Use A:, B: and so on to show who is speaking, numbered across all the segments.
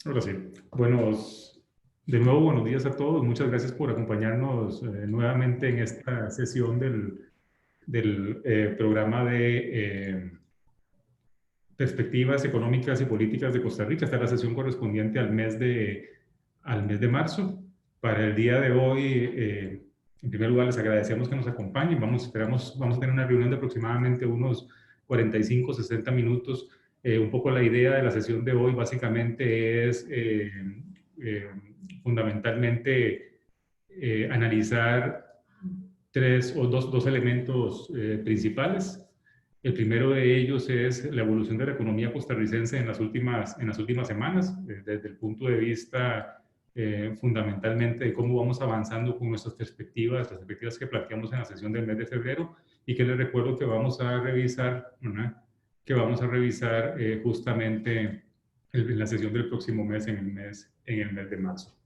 A: Ahora sí. De nuevo, buenos días a todos. Muchas gracias por acompañarnos nuevamente en esta sesión del programa de perspectivas económicas y políticas de Costa Rica. Esta es la sesión correspondiente al mes de marzo. Para el día de hoy, en primer lugar, les agradecemos que nos acompañen. Vamos a tener una reunión de aproximadamente unos 45, 60 minutos. Un poco la idea de la sesión de hoy básicamente es eh, fundamentalmente analizar dos elementos principales. El primero de ellos es la evolución de la economía costarricense en las últimas semanas, desde el punto de vista fundamentalmente de cómo vamos avanzando con nuestras perspectivas, las perspectivas que planteamos en la sesión del mes de febrero, y que les recuerdo que vamos a revisar, ¿verdad? Que vamos a revisar justamente en la sesión del próximo mes, en el mes de marzo.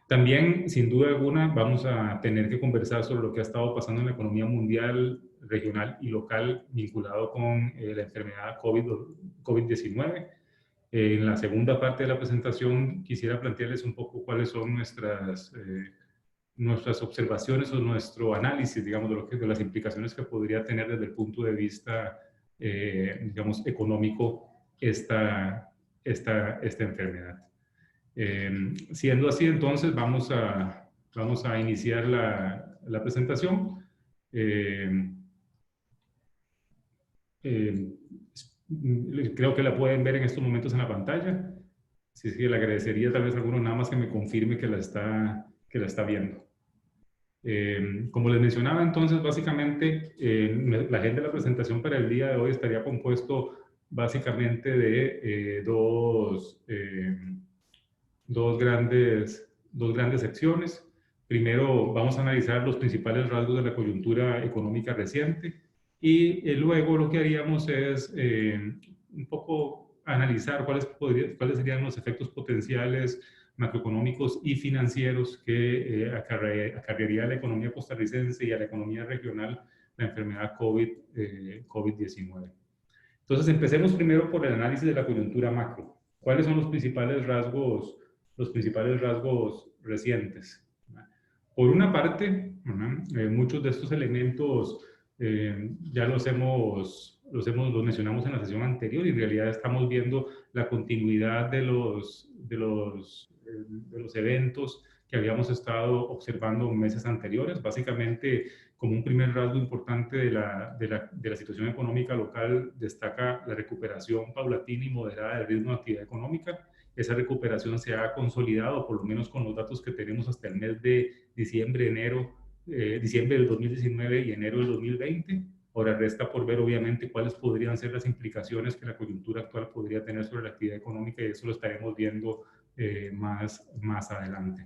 A: También, sin duda alguna, vamos a tener que conversar sobre lo que ha estado pasando en la economía mundial, regional y local vinculado con la enfermedad COVID-19. En la segunda parte de la presentación quisiera plantearles un poco cuáles son nuestras observaciones o nuestro análisis, digamos, de las implicaciones que podría tener desde el punto de vista, digamos, económico esta enfermedad. Siendo así, entonces vamos a iniciar la presentación. Eh, eh, Creo que la pueden ver en estos momentos en la pantalla. Sí, sí, le agradecería tal vez a alguno nada más que me confirme que la está viendo. Como les mencionaba, entonces, básicamente, la agenda de la presentación para el día de hoy estaría compuesto básicamente de dos grandes secciones. Primero vamos a analizar los principales rasgos de la coyuntura económica reciente y luego lo que haríamos es un poco analizar cuáles serían los efectos potenciales macroeconómicos y financieros que acarrearía a la economía costarricense y a la economía regional la enfermedad COVID-19. Entonces, empecemos primero por el análisis de la coyuntura macro. ¿Cuáles son los principales rasgos recientes? Por una parte, muchos de estos elementos ya los mencionamos en la sesión anterior y en realidad estamos viendo la continuidad de los eventos que habíamos estado observando meses anteriores. Básicamente, como un primer rasgo importante de la situación económica local, destaca la recuperación paulatina y moderada del ritmo de actividad económica. Esa recuperación se ha consolidado, por lo menos con los datos que tenemos hasta el mes de diciembre del 2019 y enero del 2020. Ahora resta por ver, obviamente, cuáles podrían ser las implicaciones que la coyuntura actual podría tener sobre la actividad económica y eso lo estaremos viendo más adelante.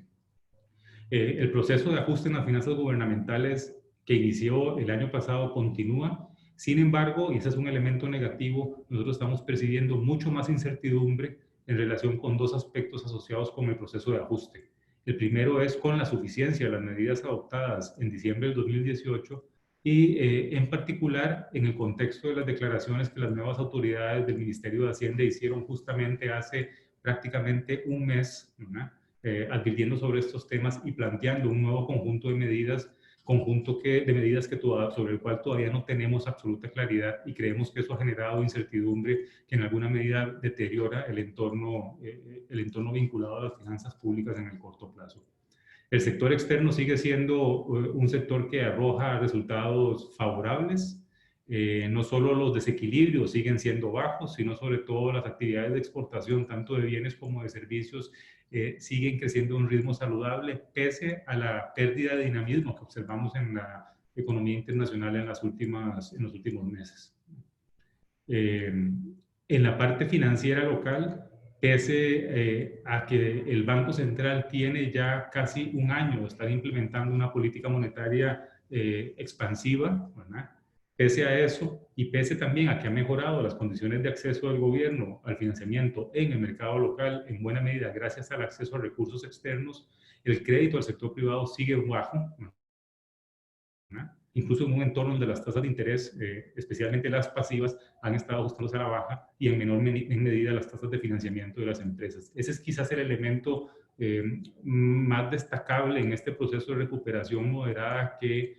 A: El proceso de ajuste en las finanzas gubernamentales que inició el año pasado continúa. Sin embargo, y ese es un elemento negativo, nosotros estamos percibiendo mucho más incertidumbre en relación con dos aspectos asociados con el proceso de ajuste. El primero es con la suficiencia de las medidas adoptadas en diciembre del 2018 y en particular en el contexto de las declaraciones que las nuevas autoridades del Ministerio de Hacienda hicieron justamente hace prácticamente un mes, ¿no? Advirtiendo sobre estos temas y planteando un nuevo conjunto de medidas, sobre el cual todavía no tenemos absoluta claridad y creemos que eso ha generado incertidumbre que en alguna medida deteriora el entorno vinculado a las finanzas públicas en el corto plazo. El sector externo sigue siendo un sector que arroja resultados favorables. No solo los desequilibrios siguen siendo bajos, sino sobre todo las actividades de exportación, tanto de bienes como de servicios, siguen creciendo a un ritmo saludable, pese a la pérdida de dinamismo que observamos en la economía internacional en los últimos meses. En la parte financiera local, pese a que el Banco Central tiene ya casi un año de estar implementando una política monetaria expansiva, ¿verdad? Pese a eso y pese también a que ha mejorado las condiciones de acceso del gobierno al financiamiento en el mercado local, en buena medida gracias al acceso a recursos externos, el crédito al sector privado sigue bajo, ¿verdad? incluso en un entorno donde las tasas de interés, especialmente las pasivas, han estado ajustándose a la baja y en menor medida las tasas de financiamiento de las empresas. Ese es quizás el elemento más destacable en este proceso de recuperación moderada que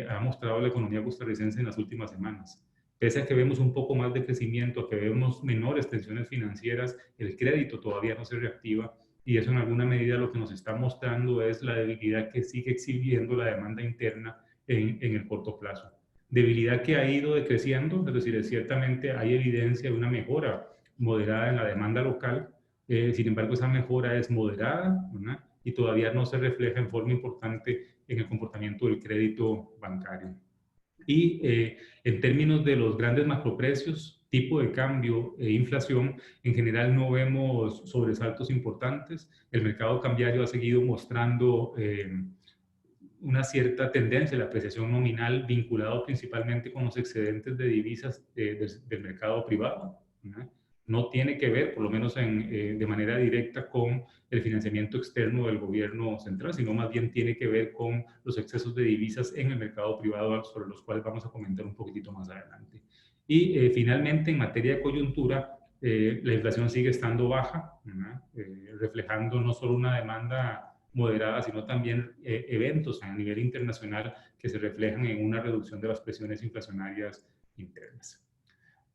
A: ha mostrado la economía costarricense en las últimas semanas. Pese a que vemos un poco más de crecimiento, a que vemos menores tensiones financieras, el crédito todavía no se reactiva y eso en alguna medida lo que nos está mostrando es la debilidad que sigue exhibiendo la demanda interna en el corto plazo. Debilidad que ha ido decreciendo, es decir, ciertamente hay evidencia de una mejora moderada en la demanda local, sin embargo esa mejora es moderada, ¿verdad? Y todavía no se refleja en forma importante en el comportamiento del crédito bancario. Y en términos de los grandes macroprecios, tipo de cambio e inflación, en general no vemos sobresaltos importantes. El mercado cambiario ha seguido mostrando una cierta tendencia a la apreciación nominal vinculado principalmente con los excedentes de divisas del mercado privado, ¿no? No tiene que ver, por lo menos de manera directa, con el financiamiento externo del gobierno central, sino más bien tiene que ver con los excesos de divisas en el mercado privado, sobre los cuales vamos a comentar un poquitito más adelante. Y finalmente, en materia de coyuntura, la inflación sigue estando baja, reflejando no solo una demanda moderada, sino también eventos a nivel internacional que se reflejan en una reducción de las presiones inflacionarias internas.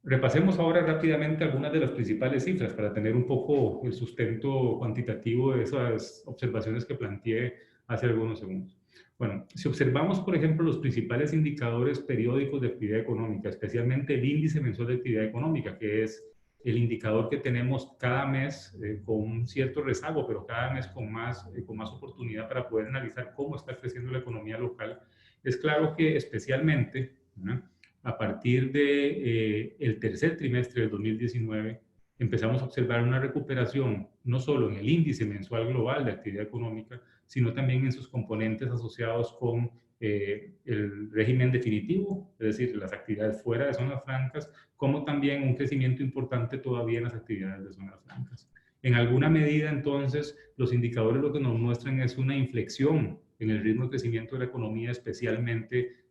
A: Repasemos ahora rápidamente algunas de las principales cifras para tener un poco el sustento cuantitativo de esas observaciones que planteé hace algunos segundos. Bueno, si observamos, por ejemplo, los principales indicadores periódicos de actividad económica, especialmente el índice mensual de actividad económica, que es el indicador que tenemos cada mes con un cierto rezago, pero cada mes con más oportunidad para poder analizar cómo está creciendo la economía local, es claro que especialmente, ¿no?, a partir del tercer trimestre del 2019, empezamos a observar una recuperación no solo en el índice mensual global de actividad económica, sino también en sus componentes asociados con el régimen definitivo, es decir, las actividades fuera de zonas francas, como también un crecimiento importante todavía en las actividades de zonas francas. En alguna medida, entonces, los indicadores lo que nos muestran es una inflexión en el ritmo de crecimiento de la economía, especialmente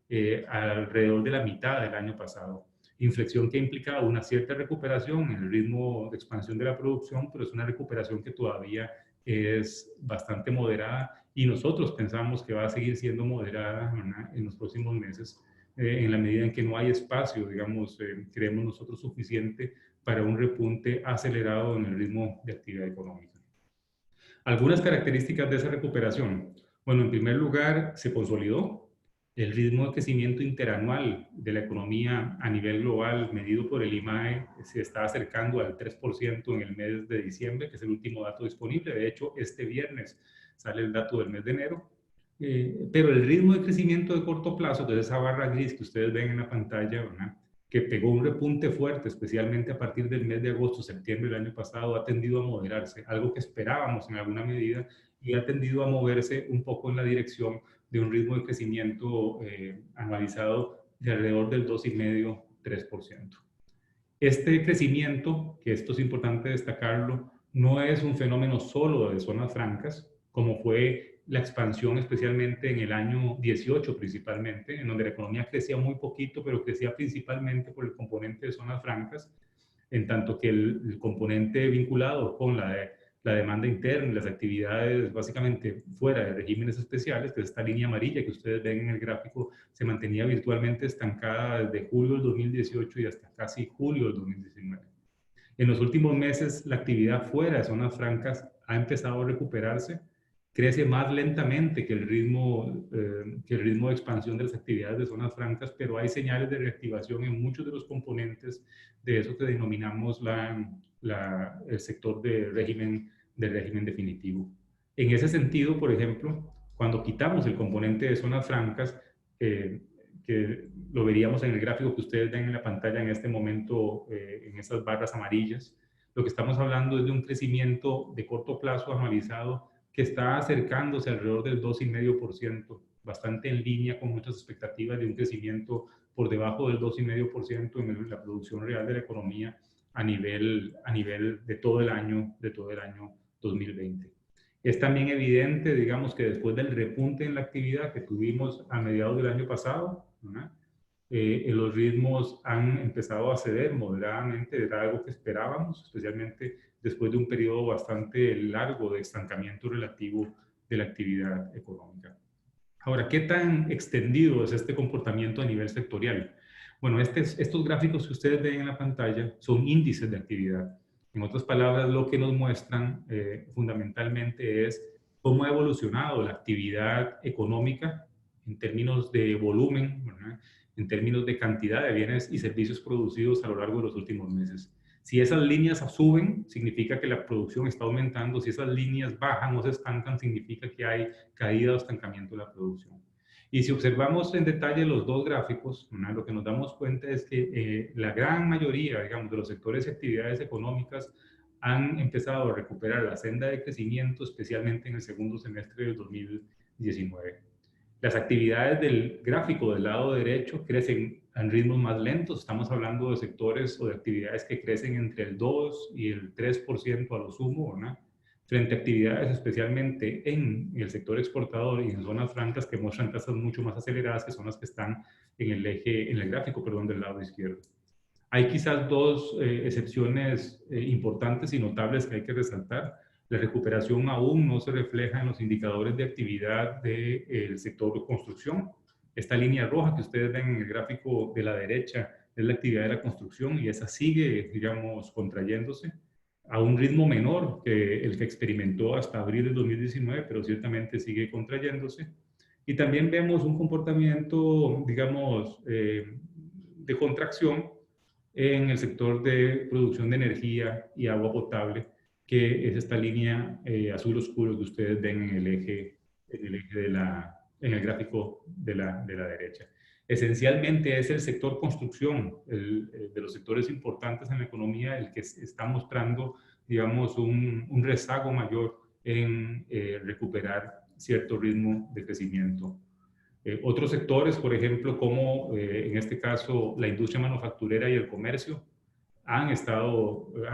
A: alrededor de la mitad del año pasado. Inflexión que ha implicado una cierta recuperación en el ritmo de expansión de la producción, pero es una recuperación que todavía es bastante moderada y nosotros pensamos que va a seguir siendo moderada, ¿verdad?, en los próximos meses, en la medida en que no hay espacio, digamos, creemos nosotros suficiente para un repunte acelerado en el ritmo de actividad económica. Algunas características de esa recuperación. Bueno, en primer lugar, se consolidó. El ritmo de crecimiento interanual de la economía a nivel global, medido por el IMAE, se está acercando al 3% en el mes de diciembre, que es el último dato disponible. De hecho, este viernes sale el dato del mes de enero. Pero el ritmo de crecimiento de corto plazo, que es esa barra gris que ustedes ven en la pantalla, ¿verdad?, que pegó un repunte fuerte, especialmente a partir del mes de agosto, septiembre del año pasado, ha tendido a moderarse, algo que esperábamos en alguna medida, y ha tendido a moverse un poco en la dirección de un ritmo de crecimiento anualizado de alrededor del 2,5-3%. Este crecimiento, que esto es importante destacarlo, no es un fenómeno solo de zonas francas, como fue la expansión especialmente en el año 18 principalmente, en donde la economía crecía muy poquito, pero crecía principalmente por el componente de zonas francas, en tanto que el componente vinculado con la demanda interna y las actividades básicamente fuera de regímenes especiales, que es esta línea amarilla que ustedes ven en el gráfico, se mantenía virtualmente estancada desde julio del 2018 y hasta casi julio del 2019. En los últimos meses, la actividad fuera de zonas francas ha empezado a recuperarse, crece más lentamente que el ritmo de expansión de las actividades de zonas francas, pero hay señales de reactivación en muchos de los componentes de eso que denominamos el sector del régimen definitivo. En ese sentido, por ejemplo, cuando quitamos el componente de zonas francas, que lo veríamos en el gráfico que ustedes ven en la pantalla en este momento, en esas barras amarillas, lo que estamos hablando es de un crecimiento de corto plazo anualizado que está acercándose alrededor del 2,5%, bastante en línea con nuestras expectativas de un crecimiento por debajo del 2,5% en la producción real de la economía a nivel de todo el año 2020. Es también evidente, digamos, que después del repunte en la actividad que tuvimos a mediados del año pasado, ¿verdad? Los ritmos han empezado a ceder moderadamente, era algo que esperábamos, especialmente después de un periodo bastante largo de estancamiento relativo de la actividad económica. Ahora, ¿qué tan extendido es este comportamiento a nivel sectorial? Bueno, estos gráficos que ustedes ven en la pantalla son índices de actividad. En otras palabras, lo que nos muestran fundamentalmente es cómo ha evolucionado la actividad económica en términos de volumen, ¿verdad? En términos de cantidad de bienes y servicios producidos a lo largo de los últimos meses. Si esas líneas suben, significa que la producción está aumentando. Si esas líneas bajan o se estancan, significa que hay caída o estancamiento de la producción. Y si observamos en detalle los dos gráficos, ¿no? Lo que nos damos cuenta es que la gran mayoría, digamos, de los sectores y actividades económicas han empezado a recuperar la senda de crecimiento, especialmente en el segundo semestre del 2019. Las actividades del gráfico del lado derecho crecen en ritmos más lentos. Estamos hablando de sectores o de actividades que crecen entre el 2 y el 3% a lo sumo, ¿no? Frente a actividades especialmente en el sector exportador y en zonas francas que muestran tasas mucho más aceleradas, que son las que están en el eje, en el gráfico, perdón, del lado izquierdo. Hay quizás dos excepciones importantes y notables que hay que resaltar. La recuperación aún no se refleja en los indicadores de actividad del sector de construcción. Esta línea roja que ustedes ven en el gráfico de la derecha es la actividad de la construcción y esa sigue, digamos, contrayéndose a un ritmo menor que el que experimentó hasta abril de 2019, pero ciertamente sigue contrayéndose. Y también vemos un comportamiento, digamos, de contracción en el sector de producción de energía y agua potable, que es esta línea azul oscuro que ustedes ven en el eje en el gráfico de la derecha. Esencialmente es el sector construcción, de los sectores importantes en la economía, el que está mostrando, digamos, un rezago mayor en recuperar cierto ritmo de crecimiento. Otros sectores, por ejemplo, como en este caso la industria manufacturera y el comercio, han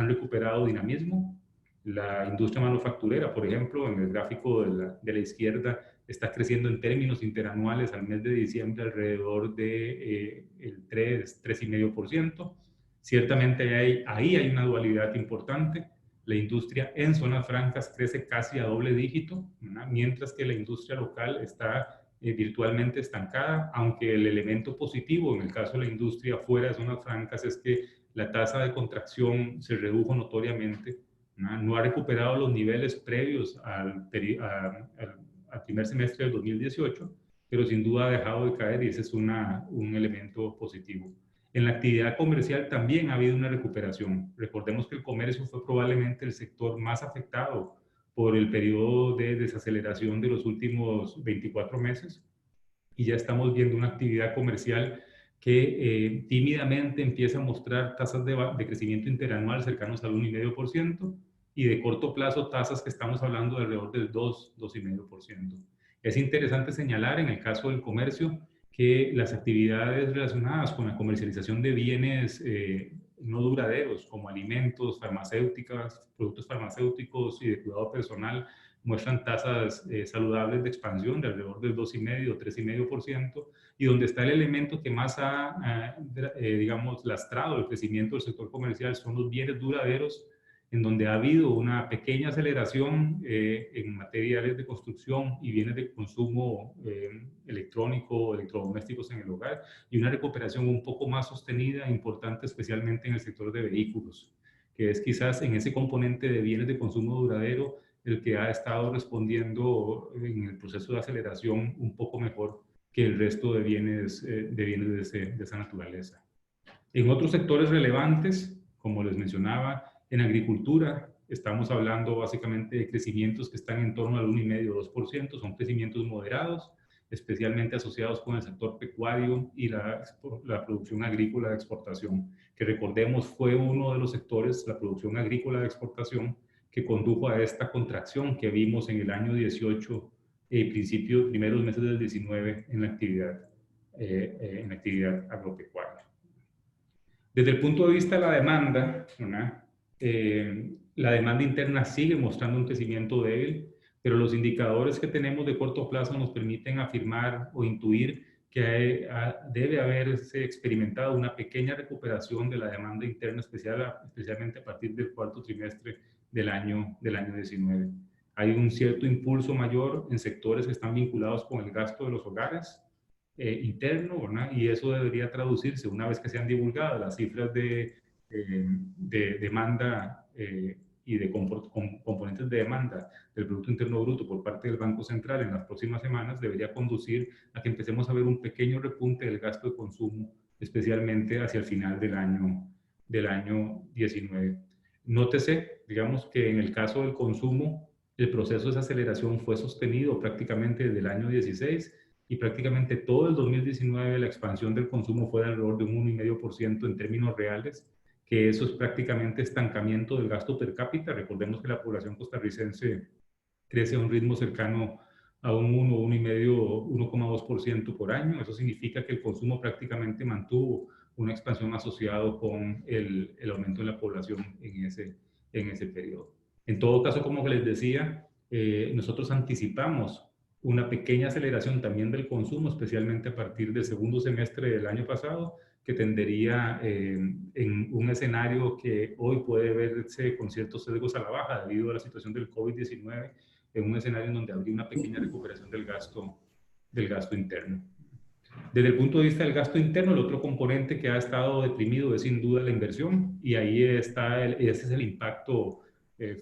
A: recuperado dinamismo. La industria manufacturera, por ejemplo, en el gráfico de la izquierda, está creciendo en términos interanuales al mes de diciembre alrededor de el 3,5%. Ciertamente ahí hay una dualidad importante. La industria en zonas francas crece casi a doble dígito, ¿verdad? Mientras que la industria local está virtualmente estancada, aunque el elemento positivo en el caso de la industria fuera de zonas francas es que la tasa de contracción se redujo notoriamente, no ha recuperado los niveles previos al primer semestre del 2018, pero sin duda ha dejado de caer y ese es un elemento positivo. En la actividad comercial también ha habido una recuperación. Recordemos que el comercio fue probablemente el sector más afectado por el periodo de desaceleración de los últimos 24 meses y ya estamos viendo una actividad comercial que tímidamente empieza a mostrar tasas de crecimiento interanual cercanos al 1,5% y de corto plazo tasas que estamos hablando de alrededor del 2,5%. Es interesante señalar en el caso del comercio que las actividades relacionadas con la comercialización de bienes no duraderos como alimentos, farmacéuticas, productos farmacéuticos y de cuidado personal muestran tasas saludables de expansión de alrededor del 2,5 o 3,5%, y donde está el elemento que más ha, digamos, lastrado el crecimiento del sector comercial son los bienes duraderos, en donde ha habido una pequeña aceleración en materiales de construcción y bienes de consumo electrónico, electrodomésticos en el hogar, y una recuperación un poco más sostenida e importante, especialmente en el sector de vehículos, que es quizás en ese componente de bienes de consumo duradero el que ha estado respondiendo en el proceso de aceleración un poco mejor que el resto de bienes de esa naturaleza. En otros sectores relevantes, como les mencionaba, en agricultura estamos hablando básicamente de crecimientos que están en torno al 1,5-2%, son crecimientos moderados, especialmente asociados con el sector pecuario y la producción agrícola de exportación, que recordemos fue uno de los sectores, la producción agrícola de exportación, que condujo a esta contracción que vimos en el año 18 primeros meses del 19 en la actividad agropecuaria. Desde el punto de vista de la demanda, la demanda interna sigue mostrando un crecimiento débil, pero los indicadores que tenemos de corto plazo nos permiten afirmar o intuir que debe haberse experimentado una pequeña recuperación de la demanda interna, especialmente a partir del cuarto trimestre del año 19. Hay un cierto impulso mayor en sectores que están vinculados con el gasto de los hogares interno, ¿verdad? Y eso debería traducirse una vez que sean divulgadas las cifras de demanda y de componentes de demanda del Producto Interno Bruto por parte del Banco Central en las próximas semanas, debería conducir a que empecemos a ver un pequeño repunte del gasto de consumo, especialmente hacia el final del año 19. Nótese, digamos, que en el caso del consumo, el proceso de desaceleración fue sostenido prácticamente desde el año 16 y prácticamente todo el 2019 la expansión del consumo fue de alrededor de un 1,5% en términos reales, que eso es prácticamente estancamiento del gasto per cápita. Recordemos que la población costarricense crece a un ritmo cercano a un 1, 1,5, 1,2% por año. Eso significa que el consumo prácticamente mantuvo una expansión asociada con el aumento de la población en ese periodo. En todo caso, como les decía, nosotros anticipamos una pequeña aceleración también del consumo, especialmente a partir del segundo semestre del año pasado, que tendería en un escenario que hoy puede verse con ciertos sesgos a la baja debido a la situación del COVID-19, en un escenario en donde habría una pequeña recuperación del gasto interno. Desde el punto de vista del gasto interno, el otro componente que ha estado deprimido es sin duda la inversión, y ahí está ese es el impacto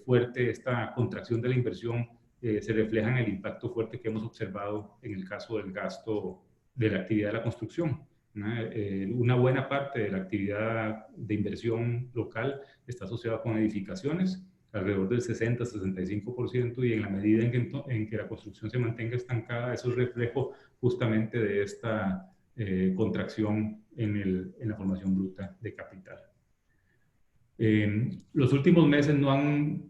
A: fuerte. Esta contracción de la inversión se refleja en el impacto fuerte que hemos observado en el caso del gasto de la actividad de la construcción. Una buena parte de la actividad de inversión local está asociada con edificaciones, alrededor del 60-65%, y en la medida en que la construcción se mantenga estancada, eso es reflejo justamente de esta contracción en la formación bruta de capital. Los últimos meses no han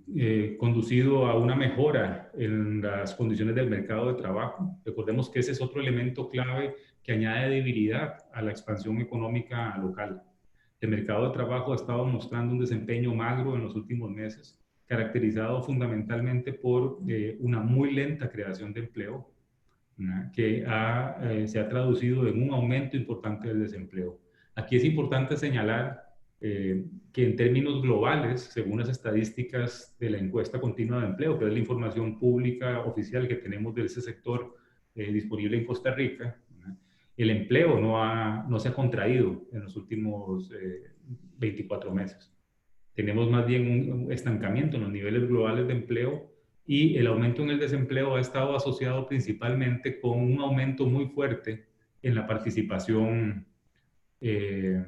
A: conducido a una mejora en las condiciones del mercado de trabajo. Recordemos que ese es otro elemento clave que añade debilidad a la expansión económica local. El mercado de trabajo ha estado mostrando un desempeño magro en los últimos meses, caracterizado fundamentalmente por una muy lenta creación de empleo, que se ha traducido en un aumento importante del desempleo. Aquí es importante señalar que en términos globales, según las estadísticas de la encuesta continua de empleo, que es la información pública oficial que tenemos de ese sector disponible en Costa Rica, el empleo no se ha contraído en los últimos 24 meses. Tenemos más bien un estancamiento en los niveles globales de empleo, y el aumento en el desempleo ha estado asociado principalmente con un aumento muy fuerte en la participación, de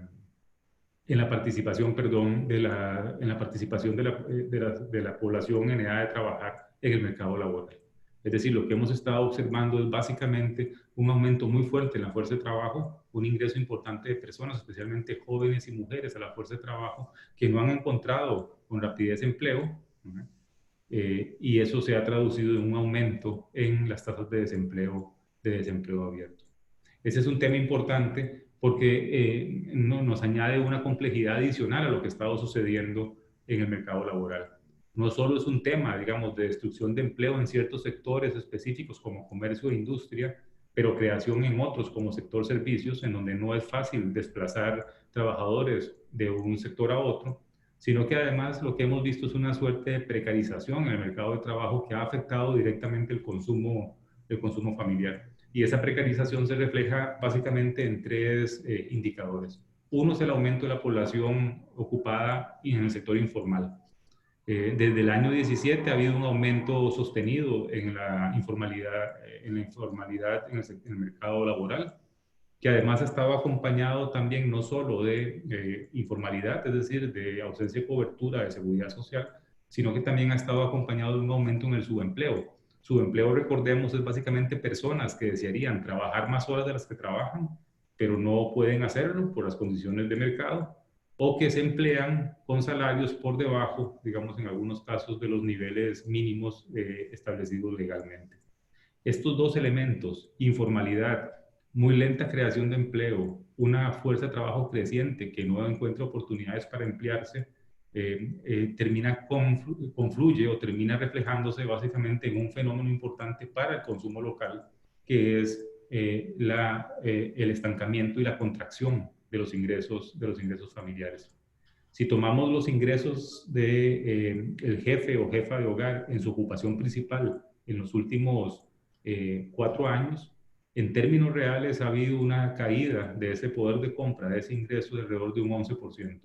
A: la población en edad de trabajar en el mercado laboral. Es decir, lo que hemos estado observando es básicamente un aumento muy fuerte en la fuerza de trabajo, un ingreso importante de personas, especialmente jóvenes y mujeres, a la fuerza de trabajo, que no han encontrado con rapidez empleo, ¿no? Y eso se ha traducido en un aumento en las tasas de desempleo abierto. Ese es un tema importante porque nos añade una complejidad adicional a lo que ha estado sucediendo en el mercado laboral. No solo es un tema, digamos, de destrucción de empleo en ciertos sectores específicos como comercio e industria, pero creación en otros como sector servicios, en donde no es fácil desplazar trabajadores de un sector a otro, sino que además lo que hemos visto es una suerte de precarización en el mercado de trabajo que ha afectado directamente el consumo familiar. Y esa precarización se refleja básicamente en tres indicadores. Uno es el aumento de la población ocupada y en el sector informal. Desde el año 17 ha habido un aumento sostenido en la informalidad, en el mercado laboral, que además estaba acompañado también no solo de informalidad, es decir, de ausencia de cobertura de seguridad social, sino que también ha estado acompañado de un aumento en el subempleo. Subempleo, recordemos, es básicamente personas que desearían trabajar más horas de las que trabajan, pero no pueden hacerlo por las condiciones de mercado, o que se emplean con salarios por debajo, digamos, en algunos casos, de los niveles mínimos establecidos legalmente. Estos dos elementos, informalidad, muy lenta creación de empleo, una fuerza de trabajo creciente que no encuentra oportunidades para emplearse, confluye o termina reflejándose básicamente en un fenómeno importante para el consumo local, que es el estancamiento y la contracción de los ingresos familiares. Si tomamos los ingresos de el jefe o jefa de hogar en su ocupación principal en los últimos 4 años, en términos reales ha habido una caída de ese poder de compra, de ese ingreso de alrededor de un 11%,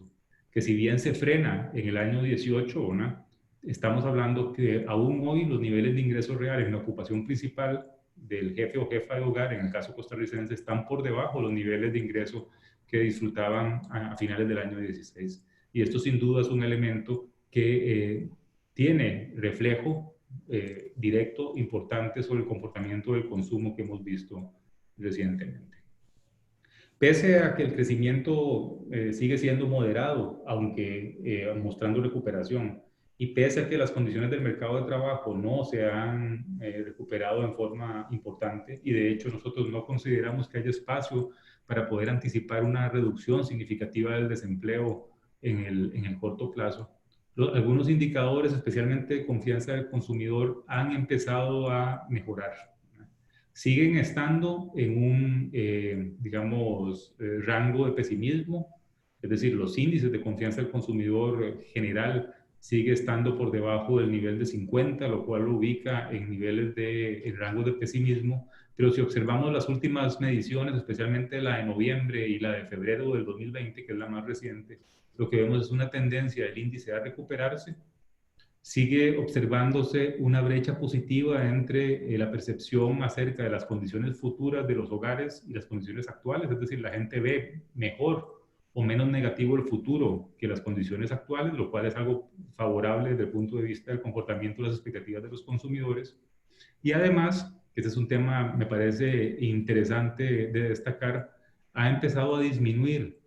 A: que si bien se frena en el año 18, ¿no?, estamos hablando que aún hoy los niveles de ingresos reales en la ocupación principal del jefe o jefa de hogar, en el caso costarricense, están por debajo de los niveles de ingreso que disfrutaban a finales del año 16. Y esto sin duda es un elemento que tiene reflejo directo, importante sobre el comportamiento del consumo que hemos visto recientemente. Pese a que el crecimiento sigue siendo moderado, aunque mostrando recuperación, y pese a que las condiciones del mercado de trabajo no se han recuperado en forma importante, y de hecho nosotros no consideramos que haya espacio para poder anticipar una reducción significativa del desempleo en el corto plazo, algunos indicadores, especialmente de confianza del consumidor, han empezado a mejorar. Siguen estando en un, rango de pesimismo, es decir, los índices de confianza del consumidor general sigue estando por debajo del nivel de 50, lo cual lo ubica en niveles de rango de pesimismo, pero si observamos las últimas mediciones, especialmente la de noviembre y la de febrero del 2020, que es la más reciente, lo que vemos es una tendencia del índice a recuperarse. Sigue observándose una brecha positiva entre la percepción acerca de las condiciones futuras de los hogares y las condiciones actuales, es decir, la gente ve mejor o menos negativo el futuro que las condiciones actuales, lo cual es algo favorable desde el punto de vista del comportamiento y las expectativas de los consumidores. Y además, que este es un tema, me parece interesante de destacar, ha empezado a disminuir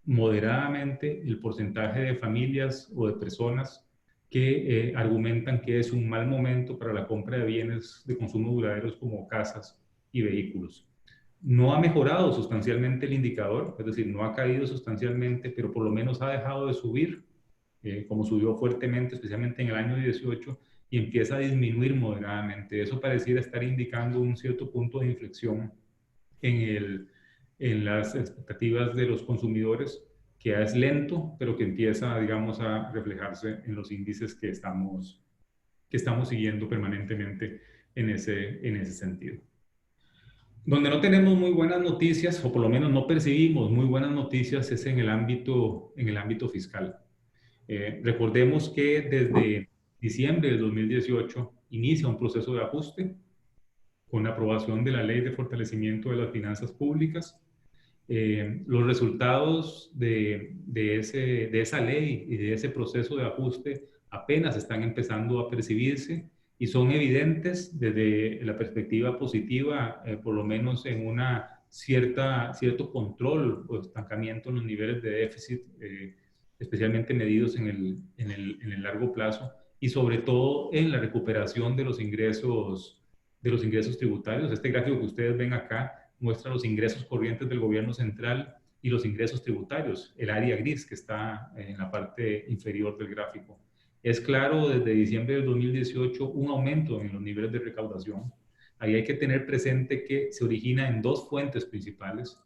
A: moderadamente el porcentaje de familias o de personas que argumentan que es un mal momento para la compra de bienes de consumo duraderos como casas y vehículos. No ha mejorado sustancialmente el indicador, es decir, no ha caído sustancialmente, pero por lo menos ha dejado de subir, como subió fuertemente, especialmente en el año 18, y empieza a disminuir moderadamente. Eso pareciera estar indicando un cierto punto de inflexión en las expectativas de los consumidores, que es lento, pero que empieza, digamos, a reflejarse en los índices que estamos siguiendo permanentemente en ese sentido. Donde no tenemos muy buenas noticias, o por lo menos no percibimos muy buenas noticias, es en el ámbito fiscal. Recordemos que desde diciembre del 2018 inicia un proceso de ajuste con la aprobación de la Ley de Fortalecimiento de las Finanzas Públicas. Los resultados de esa ley y de ese proceso de ajuste apenas están empezando a percibirse y son evidentes desde la perspectiva positiva, por lo menos en una cierto control o estancamiento en los niveles de déficit, especialmente medidos en el largo plazo, y sobre todo en la recuperación de los ingresos tributarios. Este gráfico que ustedes ven acá muestra los ingresos corrientes del gobierno central y los ingresos tributarios, el área gris que está en la parte inferior del gráfico. Es claro desde diciembre del 2018 un aumento en los niveles de recaudación. Ahí hay que tener presente que se origina en dos fuentes principales.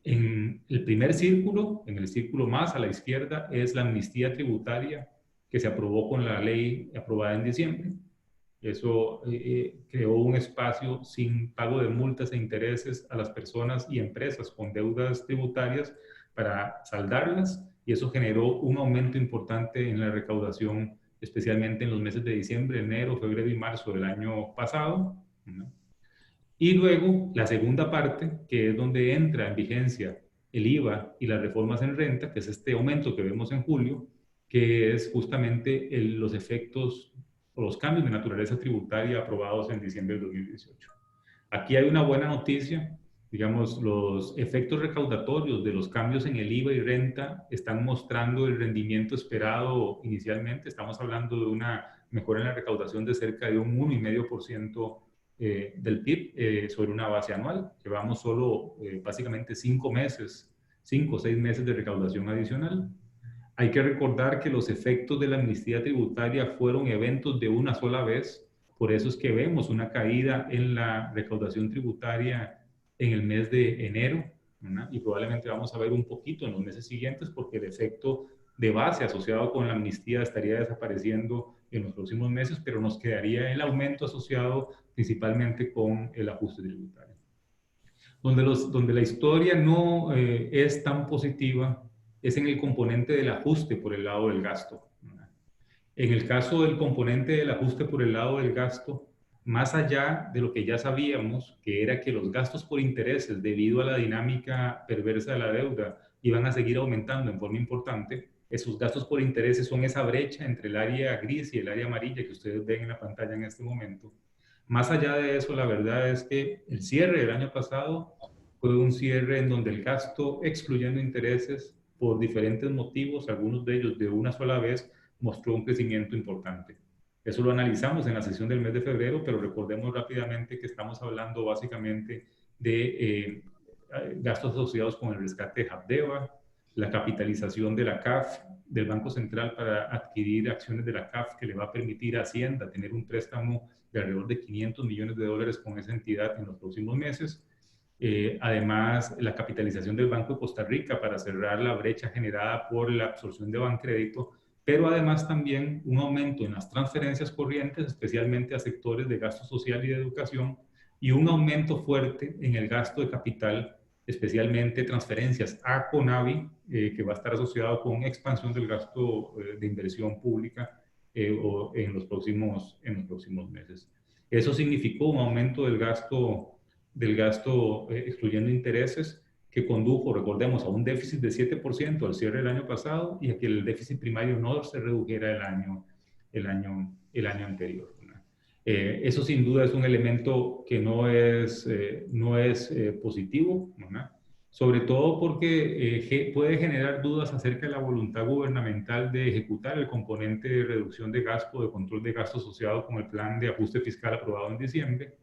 A: En el primer círculo, en el círculo más a la izquierda, es la amnistía tributaria que se aprobó con la ley aprobada en diciembre. Eso creó un espacio sin pago de multas e intereses a las personas y empresas con deudas tributarias para saldarlas, y eso generó un aumento importante en la recaudación, especialmente en los meses de diciembre, enero, febrero y marzo del año pasado, ¿no? Y luego la segunda parte, que es donde entra en vigencia el IVA y las reformas en renta, que es este aumento que vemos en julio, que es justamente los efectos o los cambios de naturaleza tributaria aprobados en diciembre del 2018. Aquí hay una buena noticia, digamos, los efectos recaudatorios de los cambios en el IVA y renta están mostrando el rendimiento esperado inicialmente. Estamos hablando de una mejora en la recaudación de cerca de un 1,5% del PIB sobre una base anual. Llevamos solo básicamente 5 o 6 meses de recaudación adicional. Hay que recordar que los efectos de la amnistía tributaria fueron eventos de una sola vez, por eso es que vemos una caída en la recaudación tributaria en el mes de enero, ¿verdad? Y probablemente vamos a ver un poquito en los meses siguientes porque el efecto de base asociado con la amnistía estaría desapareciendo en los próximos meses, pero nos quedaría el aumento asociado principalmente con el ajuste tributario. Donde la historia no es tan positiva es en el componente del ajuste por el lado del gasto. En el caso del componente del ajuste por el lado del gasto, más allá de lo que ya sabíamos, que era que los gastos por intereses, debido a la dinámica perversa de la deuda, iban a seguir aumentando en forma importante, esos gastos por intereses son esa brecha entre el área gris y el área amarilla que ustedes ven en la pantalla en este momento. Más allá de eso, la verdad es que el cierre del año pasado fue un cierre en donde el gasto, excluyendo intereses, por diferentes motivos, algunos de ellos de una sola vez, mostró un crecimiento importante. Eso lo analizamos en la sesión del mes de febrero, pero recordemos rápidamente que estamos hablando básicamente de gastos asociados con el rescate de Habdeba, la capitalización de la CAF, del Banco Central para adquirir acciones de la CAF que le va a permitir a Hacienda tener un préstamo de alrededor de 500 millones de dólares con esa entidad en los próximos meses. Además, la capitalización del Banco de Costa Rica para cerrar la brecha generada por la absorción de Bancrédito, pero además también un aumento en las transferencias corrientes, especialmente a sectores de gasto social y de educación, y un aumento fuerte en el gasto de capital, especialmente transferencias a CONAVI, que va a estar asociado con expansión del gasto de inversión pública en los próximos meses. Eso significó un aumento del gasto excluyendo intereses, que condujo, recordemos, a un déficit de 7% al cierre del año pasado y a que el déficit primario no se redujera el año anterior. Eso sin duda es un elemento que no es positivo, ¿verdad? Sobre todo porque puede generar dudas acerca de la voluntad gubernamental de ejecutar el componente de reducción de gasto, de control de gasto asociado con el plan de ajuste fiscal aprobado en diciembre,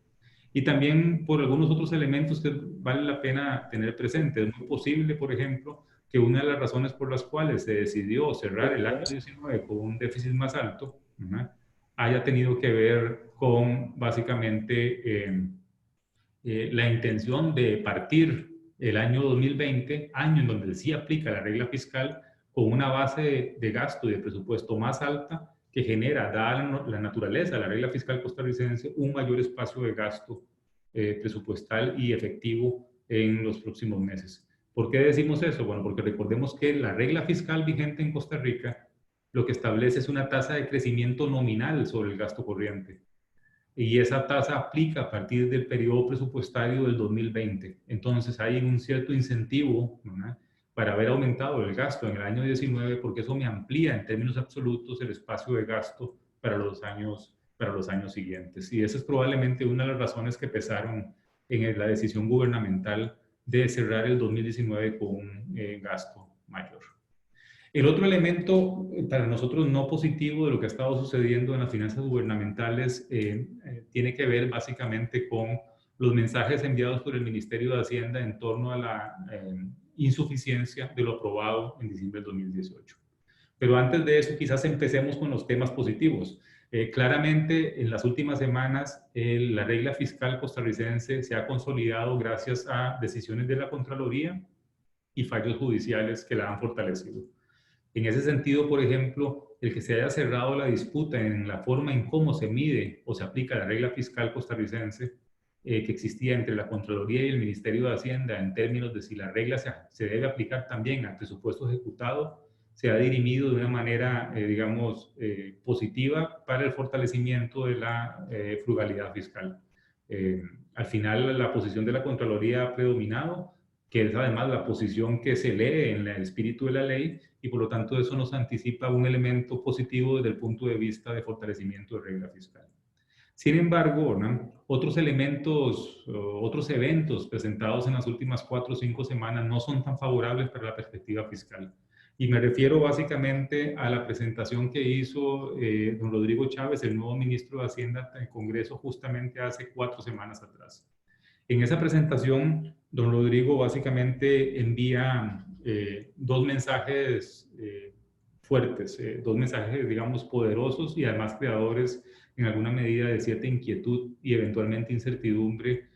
A: y también por algunos otros elementos que vale la pena tener presente. Es muy posible, por ejemplo, que una de las razones por las cuales se decidió cerrar el año 19 con un déficit más alto, ¿verdad?, haya tenido que ver con básicamente la intención de partir el año 2020, año en donde sí aplica la regla fiscal, con una base de gasto y de presupuesto más alta, que genera, dada la naturaleza de la regla fiscal costarricense, un mayor espacio de gasto presupuestal y efectivo en los próximos meses. ¿Por qué decimos eso? Bueno, porque recordemos que la regla fiscal vigente en Costa Rica lo que establece es una tasa de crecimiento nominal sobre el gasto corriente. Y esa tasa aplica a partir del periodo presupuestario del 2020. Entonces hay un cierto incentivo, ¿verdad?, para haber aumentado el gasto en el año 19, porque eso me amplía en términos absolutos el espacio de gasto para los años siguientes. Y esa es probablemente una de las razones que pesaron en la decisión gubernamental de cerrar el 2019 con un gasto mayor. El otro elemento para nosotros no positivo de lo que ha estado sucediendo en las finanzas gubernamentales tiene que ver básicamente con los mensajes enviados por el Ministerio de Hacienda en torno a la insuficiencia de lo aprobado en diciembre del 2018. Pero antes de eso, quizás empecemos con los temas positivos. Claramente, en las últimas semanas, la regla fiscal costarricense se ha consolidado gracias a decisiones de la Contraloría y fallos judiciales que la han fortalecido. En ese sentido, por ejemplo, el que se haya cerrado la disputa en la forma en cómo se mide o se aplica la regla fiscal costarricense que existía entre la Contraloría y el Ministerio de Hacienda en términos de si la regla se debe aplicar también al presupuesto ejecutado, se ha dirimido de una manera, positiva para el fortalecimiento de la frugalidad fiscal. Al final, la posición de la Contraloría ha predominado, que es además la posición que se lee en el espíritu de la ley, y por lo tanto eso nos anticipa un elemento positivo desde el punto de vista de fortalecimiento de regla fiscal. Sin embargo, ¿no?, otros elementos, otros eventos presentados en las últimas 4 o 5 semanas no son tan favorables para la perspectiva fiscal. Y me refiero básicamente a la presentación que hizo don Rodrigo Chávez, el nuevo ministro de Hacienda, en el Congreso justamente hace 4 semanas atrás. En esa presentación, don Rodrigo básicamente envía 2 mensajes fuertes, 2 mensajes, digamos, poderosos y además creadores en alguna medida de cierta inquietud y eventualmente incertidumbre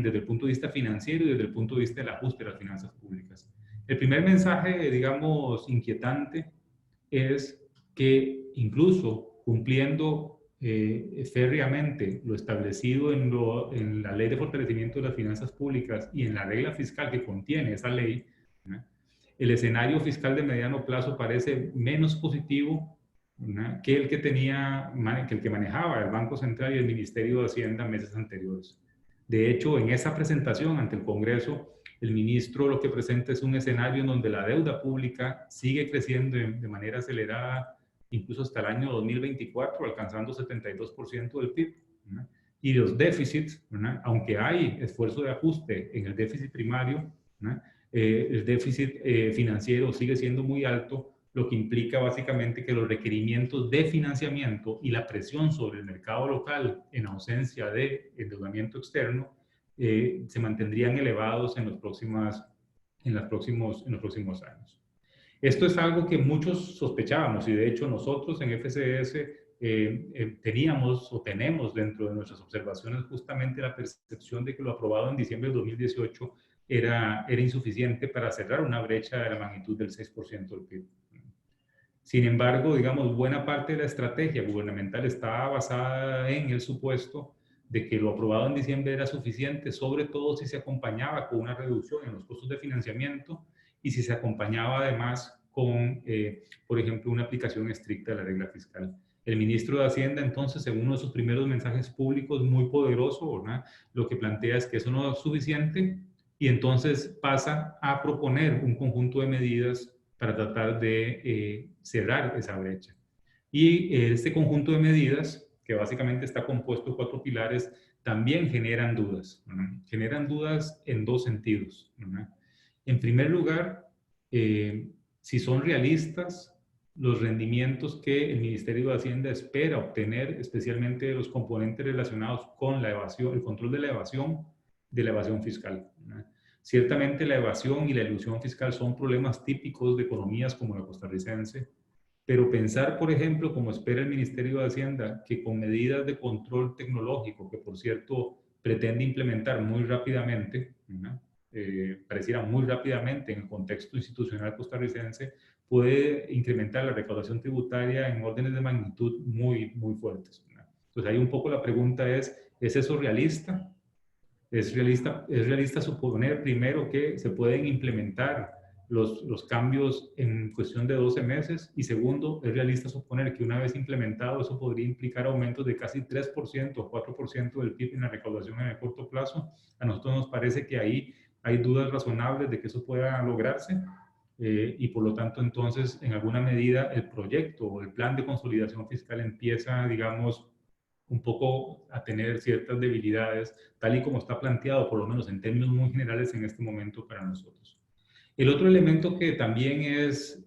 A: desde el punto de vista financiero y desde el punto de vista del ajuste de las finanzas públicas. El primer mensaje, digamos, inquietante es que incluso cumpliendo férreamente lo establecido en la Ley de Fortalecimiento de las Finanzas Públicas y en la regla fiscal que contiene esa ley, ¿no?, el escenario fiscal de mediano plazo parece menos positivo, ¿no?, que el que manejaba el Banco Central y el Ministerio de Hacienda meses anteriores. De hecho, en esa presentación ante el Congreso, el ministro lo que presenta es un escenario en donde la deuda pública sigue creciendo de manera acelerada, incluso hasta el año 2024, alcanzando 72% del PIB, ¿no? Y los déficits, ¿no?, aunque hay esfuerzo de ajuste en el déficit primario, ¿no?, el déficit financiero sigue siendo muy alto, lo que implica básicamente que los requerimientos de financiamiento y la presión sobre el mercado local en ausencia de endeudamiento externo se mantendrían elevados en los próximos años. Esto es algo que muchos sospechábamos y de hecho nosotros en FCS teníamos o tenemos dentro de nuestras observaciones justamente la percepción de que lo aprobado en diciembre de 2018 era insuficiente para cerrar una brecha de la magnitud del 6% del PIB. Sin embargo, digamos, buena parte de la estrategia gubernamental estaba basada en el supuesto de que lo aprobado en diciembre era suficiente, sobre todo si se acompañaba con una reducción en los costos de financiamiento y si se acompañaba además con, por ejemplo, una aplicación estricta de la regla fiscal. El ministro de Hacienda, entonces, en uno de sus primeros mensajes públicos muy poderoso, ¿verdad?, lo que plantea es que eso no es suficiente y entonces pasa a proponer un conjunto de medidas para tratar de cerrar esa brecha. Y este conjunto de medidas, que básicamente está compuesto de 4 pilares, también generan dudas, ¿verdad? Generan dudas en 2 sentidos, ¿verdad? En primer lugar, si son realistas los rendimientos que el Ministerio de Hacienda espera obtener, especialmente de los componentes relacionados con la evasión, el control de la evasión fiscal, ¿verdad? Ciertamente la evasión y la elusión fiscal son problemas típicos de economías como la costarricense, pero pensar, por ejemplo, como espera el Ministerio de Hacienda, que con medidas de control tecnológico, que por cierto pretende implementar muy rápidamente, ¿no?, pareciera muy rápidamente en el contexto institucional costarricense, puede incrementar la recaudación tributaria en órdenes de magnitud muy, muy fuertes, ¿no? Entonces ahí un poco la pregunta ¿es eso realista? ¿Es realista suponer primero que se pueden implementar los cambios en cuestión de 12 meses? Y segundo, ¿es realista suponer que una vez implementado eso podría implicar aumentos de casi 3% o 4% del PIB en la recaudación en el corto plazo? A nosotros nos parece que ahí hay dudas razonables de que eso pueda lograrse y por lo tanto entonces en alguna medida el proyecto o el plan de consolidación fiscal empieza, digamos, un poco a tener ciertas debilidades, tal y como está planteado, por lo menos en términos muy generales en este momento para nosotros. El otro elemento que también es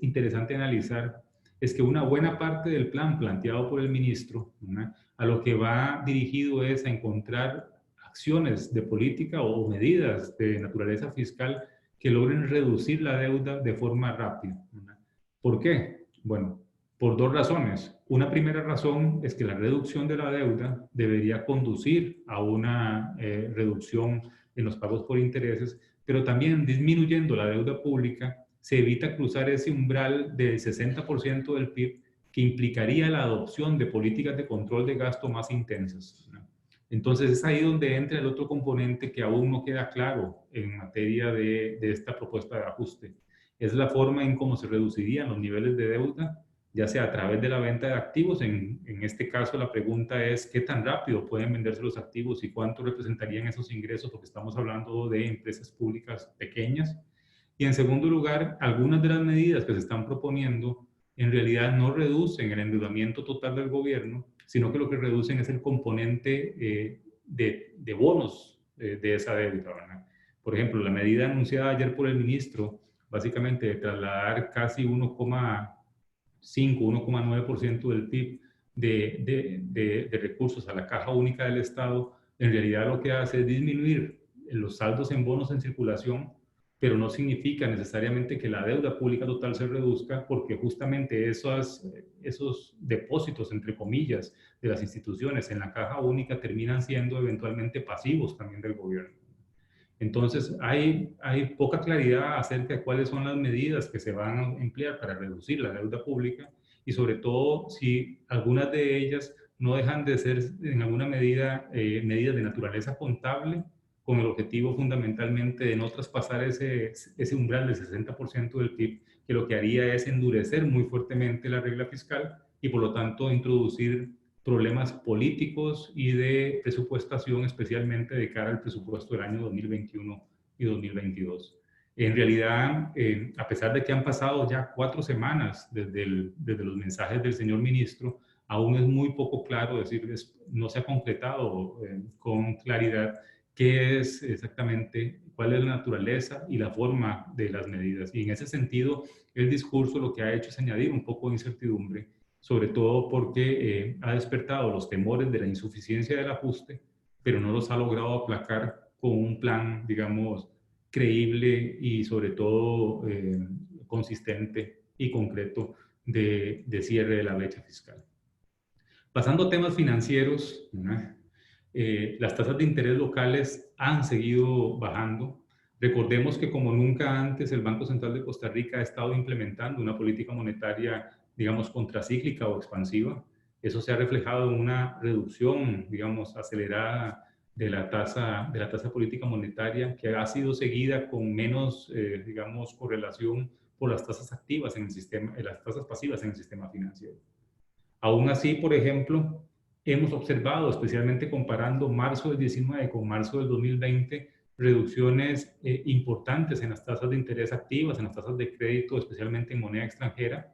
A: interesante analizar es que una buena parte del plan planteado por el ministro, ¿no?, a lo que va dirigido es a encontrar acciones de política o medidas de naturaleza fiscal que logren reducir la deuda de forma rápida, ¿no? ¿Por qué? Bueno, por 2 razones. Una primera razón es que la reducción de la deuda debería conducir a una reducción en los pagos por intereses, pero también disminuyendo la deuda pública se evita cruzar ese umbral del 60% del PIB que implicaría la adopción de políticas de control de gasto más intensas, ¿no? Entonces es ahí donde entra el otro componente que aún no queda claro en materia de esta propuesta de ajuste. Es la forma en cómo se reducirían los niveles de deuda, ya sea a través de la venta de activos. En este caso la pregunta es qué tan rápido pueden venderse los activos y cuánto representarían esos ingresos, porque estamos hablando de empresas públicas pequeñas. Y en segundo lugar, algunas de las medidas que se están proponiendo en realidad no reducen el endeudamiento total del gobierno, sino que lo que reducen es el componente de bonos de esa deuda, ¿verdad? Por ejemplo, la medida anunciada ayer por el ministro, básicamente de trasladar casi 1,9% del PIB de recursos a la caja única del Estado, en realidad lo que hace es disminuir los saldos en bonos en circulación pero no significa necesariamente que la deuda pública total se reduzca, porque justamente esos depósitos, entre comillas, de las instituciones en la caja única terminan siendo eventualmente pasivos también del gobierno. Entonces, hay poca claridad acerca de cuáles son las medidas que se van a emplear para reducir la deuda pública y sobre todo si algunas de ellas no dejan de ser en alguna medida medidas de naturaleza contable con el objetivo fundamentalmente de no traspasar ese umbral del 60% del PIB, que lo que haría es endurecer muy fuertemente la regla fiscal y por lo tanto introducir problemas políticos y de presupuestación, especialmente de cara al presupuesto del año 2021 y 2022. En realidad, a pesar de que han pasado ya 4 semanas desde los mensajes del señor ministro, aún es muy poco claro, es decir, no se ha concretado con claridad qué es exactamente, cuál es la naturaleza y la forma de las medidas. Y en ese sentido, el discurso lo que ha hecho es añadir un poco de incertidumbre, sobre todo porque ha despertado los temores de la insuficiencia del ajuste, pero no los ha logrado aplacar con un plan, digamos, creíble y sobre todo consistente y concreto de cierre de la brecha fiscal. Pasando a temas financieros, las tasas de interés locales han seguido bajando. Recordemos que como nunca antes el Banco Central de Costa Rica ha estado implementando una política monetaria, digamos, contracíclica o expansiva. Eso se ha reflejado en una reducción, digamos, acelerada de la tasa política monetaria, que ha sido seguida con menos, digamos, correlación por las tasas activas en el sistema, las tasas pasivas en el sistema financiero. Aún así, por ejemplo, hemos observado, especialmente comparando marzo del 19 con marzo del 2020, reducciones importantes en las tasas de interés activas, en las tasas de crédito, especialmente en moneda extranjera,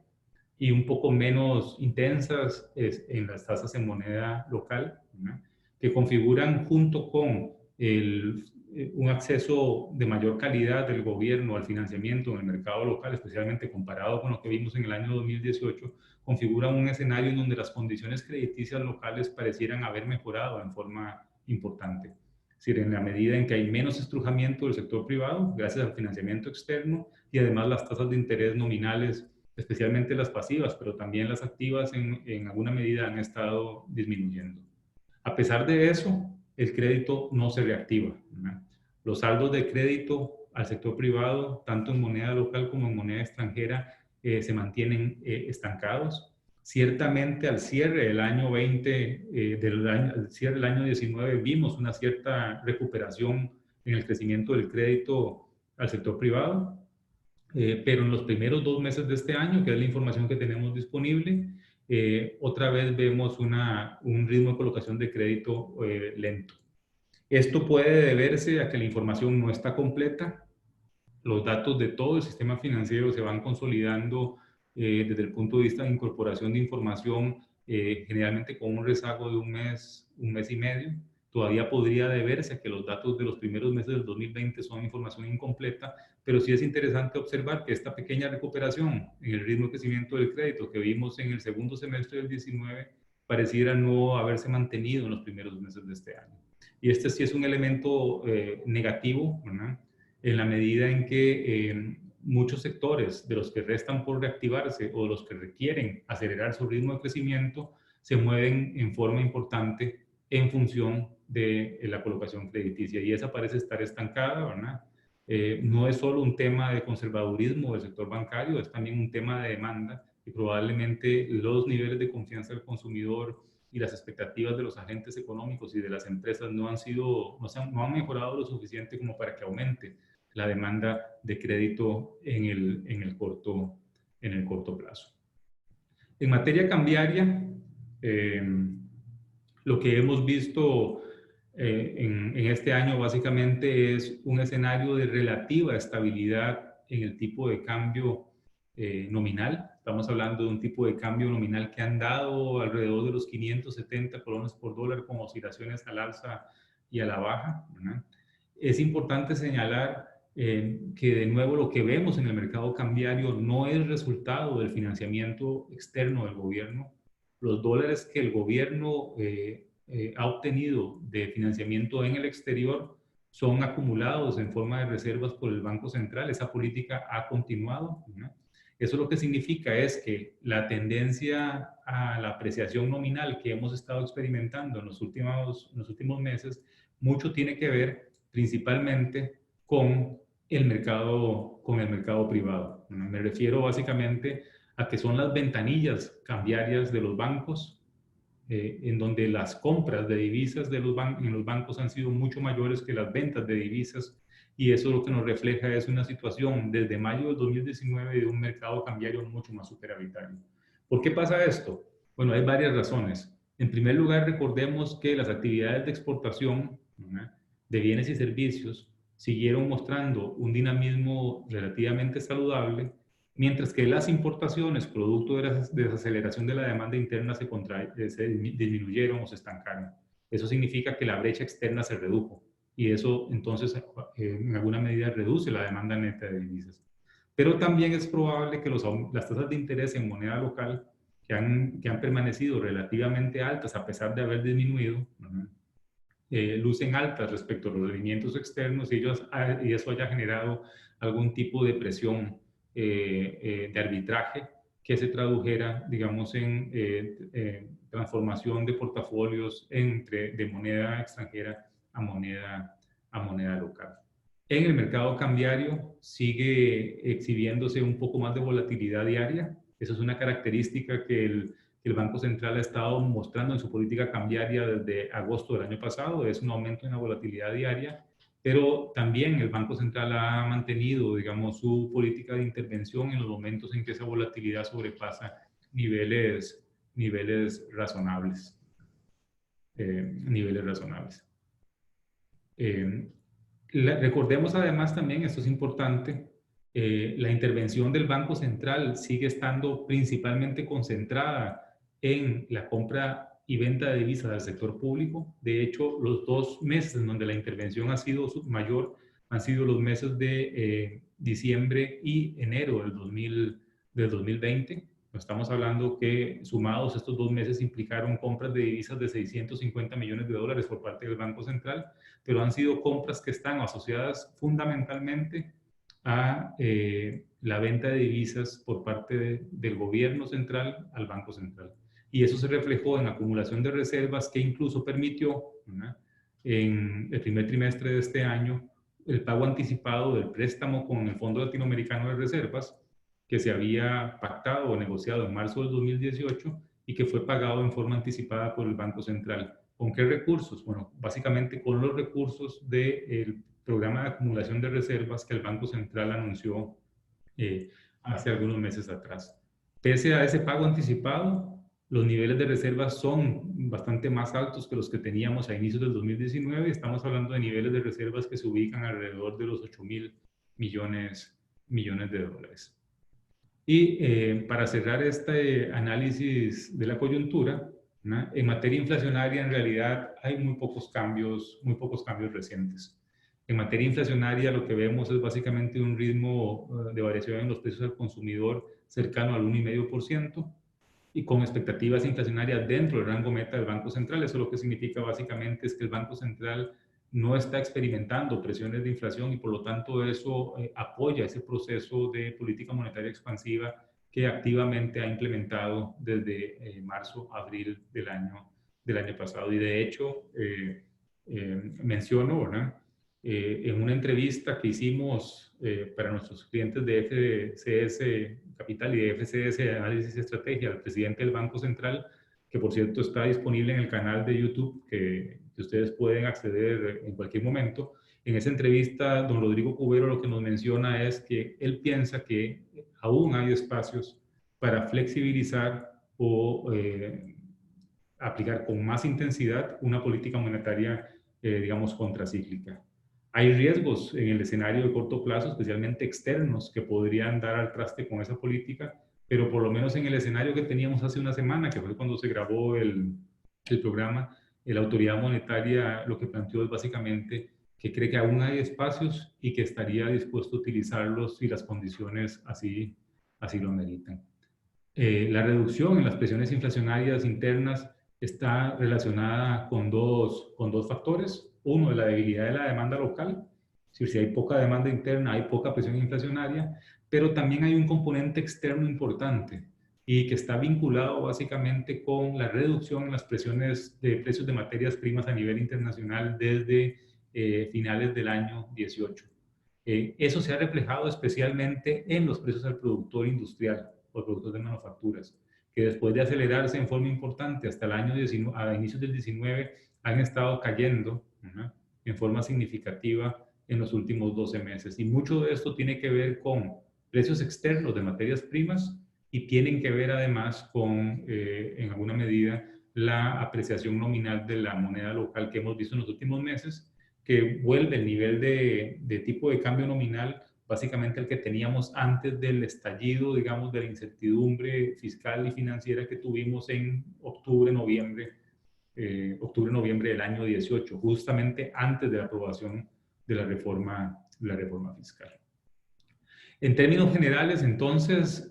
A: y un poco menos intensas en las tasas en moneda local, ¿no? Que configuran junto con un acceso de mayor calidad del gobierno al financiamiento en el mercado local, especialmente comparado con lo que vimos en el año 2018, configuran un escenario en donde las condiciones crediticias locales parecieran haber mejorado en forma importante. Es decir, en la medida en que hay menos estrujamiento del sector privado, gracias al financiamiento externo, y además las tasas de interés nominales, especialmente las pasivas, pero también las activas en alguna medida han estado disminuyendo. A pesar de eso, el crédito no se reactiva, ¿verdad? Los saldos de crédito al sector privado, tanto en moneda local como en moneda extranjera, se mantienen estancados. Ciertamente al cierre del año 20, al cierre del año 19, vimos una cierta recuperación en el crecimiento del crédito al sector privado, pero en los primeros 2 meses de este año, que es la información que tenemos disponible, otra vez vemos un ritmo de colocación de crédito lento. Esto puede deberse a que la información no está completa. Los datos de todo el sistema financiero se van consolidando desde el punto de vista de incorporación de información, generalmente con un rezago de un mes y medio. Todavía podría deberse a que los datos de los primeros meses del 2020 son información incompleta, pero sí es interesante observar que esta pequeña recuperación en el ritmo de crecimiento del crédito que vimos en el segundo semestre del 19 pareciera no haberse mantenido en los primeros meses de este año. Y este sí es un elemento negativo, ¿verdad? En la medida en que muchos sectores de los que restan por reactivarse o los que requieren acelerar su ritmo de crecimiento se mueven en forma importante en función de la colocación crediticia, y esa parece estar estancada, ¿verdad? No es solo un tema de conservadurismo del sector bancario, es también un tema de demanda, y probablemente los niveles de confianza del consumidor y las expectativas de los agentes económicos y de las empresas no han mejorado lo suficiente como para que aumente la demanda de crédito en el corto plazo. En materia cambiaria, lo que hemos visto en este año básicamente es un escenario de relativa estabilidad en el tipo de cambio nominal. Estamos hablando de un tipo de cambio nominal que han dado alrededor de los 570 colones por dólar con oscilaciones al alza y a la baja, ¿verdad? Es importante señalar que de nuevo lo que vemos en el mercado cambiario no es resultado del financiamiento externo del gobierno. Los dólares que el gobierno ha obtenido de financiamiento en el exterior son acumulados en forma de reservas por el Banco Central. Esa política ha continuado, ¿no? Eso lo que significa es que la tendencia a la apreciación nominal que hemos estado experimentando en los últimos meses, mucho tiene que ver principalmente con el mercado privado. Me refiero básicamente a que son las ventanillas cambiarias de los bancos, en donde las compras de divisas en los bancos han sido mucho mayores que las ventas de divisas, y eso lo que nos refleja es una situación desde mayo del 2019 de un mercado cambiario mucho más superavitario. ¿Por qué pasa esto? Bueno, hay varias razones. En primer lugar, recordemos que las actividades de exportación, ¿no?, de bienes y servicios siguieron mostrando un dinamismo relativamente saludable, mientras que las importaciones, producto de la desaceleración de la demanda interna, se disminuyeron o se estancaron. Eso significa que la brecha externa se redujo, y eso entonces en alguna medida reduce la demanda neta de divisas. Pero también es probable que las tasas de interés en moneda local, que han permanecido relativamente altas a pesar de haber disminuido, lucen altas respecto a los rendimientos externos, y eso haya generado algún tipo de presión de arbitraje que se tradujera, digamos, en transformación de portafolios de moneda extranjera a moneda local. En el mercado cambiario sigue exhibiéndose un poco más de volatilidad diaria. Eso es una característica que el Banco Central ha estado mostrando en su política cambiaria desde agosto del año pasado. Es un aumento en la volatilidad diaria, pero también el Banco Central ha mantenido, digamos, su política de intervención en los momentos en que esa volatilidad sobrepasa niveles razonables. Recordemos además también, esto es importante, la intervención del Banco Central sigue estando principalmente concentrada en la compra y venta de divisas del sector público. De hecho, los 2 meses en donde la intervención ha sido mayor han sido los meses de diciembre y enero del 2020. Estamos hablando que sumados estos 2 meses implicaron compras de divisas de 650 millones de dólares por parte del Banco Central, pero han sido compras que están asociadas fundamentalmente a la venta de divisas por parte del gobierno central al Banco Central. Y eso se reflejó en acumulación de reservas, que incluso permitió, ¿no?, en el primer trimestre de este año el pago anticipado del préstamo con el Fondo Latinoamericano de Reservas, que se había pactado o negociado en marzo del 2018 y que fue pagado en forma anticipada por el Banco Central. ¿Con qué recursos? Bueno, básicamente con los recursos del programa de acumulación de reservas que el Banco Central anunció hace algunos meses atrás. Pese a ese pago anticipado, los niveles de reservas son bastante más altos que los que teníamos a inicios del 2019. Estamos hablando de niveles de reservas que se ubican alrededor de los 8.000 millones de dólares. Y para cerrar este análisis de la coyuntura, ¿no?, en materia inflacionaria en realidad hay muy pocos cambios recientes. En materia inflacionaria lo que vemos es básicamente un ritmo de variación en los precios al consumidor cercano al 1,5%, y con expectativas inflacionarias dentro del rango meta del Banco Central. Eso lo que significa básicamente es que el Banco Central no está experimentando presiones de inflación, y por lo tanto eso apoya ese proceso de política monetaria expansiva que activamente ha implementado desde marzo, abril del año pasado. Y de hecho, menciono, ¿verdad?, en una entrevista que hicimos para nuestros clientes de FCS Capital y de FCS Análisis y Estrategia, al presidente del Banco Central, que por cierto está disponible en el canal de YouTube que ustedes pueden acceder en cualquier momento. En esa entrevista, don Rodrigo Cubero lo que nos menciona es que él piensa que aún hay espacios para flexibilizar o aplicar con más intensidad una política monetaria, digamos, contracíclica. Hay riesgos en el escenario de corto plazo, especialmente externos, que podrían dar al traste con esa política, pero por lo menos en el escenario que teníamos hace una semana, que fue cuando se grabó el programa, la autoridad monetaria lo que planteó es básicamente que cree que aún hay espacios y que estaría dispuesto a utilizarlos si las condiciones así lo ameritan. La reducción en las presiones inflacionarias internas está relacionada con dos factores. Uno es la debilidad de la demanda local. Es decir, si hay poca demanda interna, hay poca presión inflacionaria, pero también hay un componente externo importante y que está vinculado básicamente con la reducción en las presiones de precios de materias primas a nivel internacional desde finales del año 18. Eso se ha reflejado especialmente en los precios al productor industrial o productos de manufacturas, que después de acelerarse en forma importante hasta el año 19, a inicios del 19, han estado cayendo, ¿no?, en forma significativa en los últimos 12 meses. Y mucho de esto tiene que ver con precios externos de materias primas y tienen que ver además con, en alguna medida, la apreciación nominal de la moneda local que hemos visto en los últimos meses, que vuelve el nivel de tipo de cambio nominal básicamente el que teníamos antes del estallido, digamos, de la incertidumbre fiscal y financiera que tuvimos en octubre-noviembre del año 18, justamente antes de la aprobación de la reforma fiscal. En términos generales, entonces,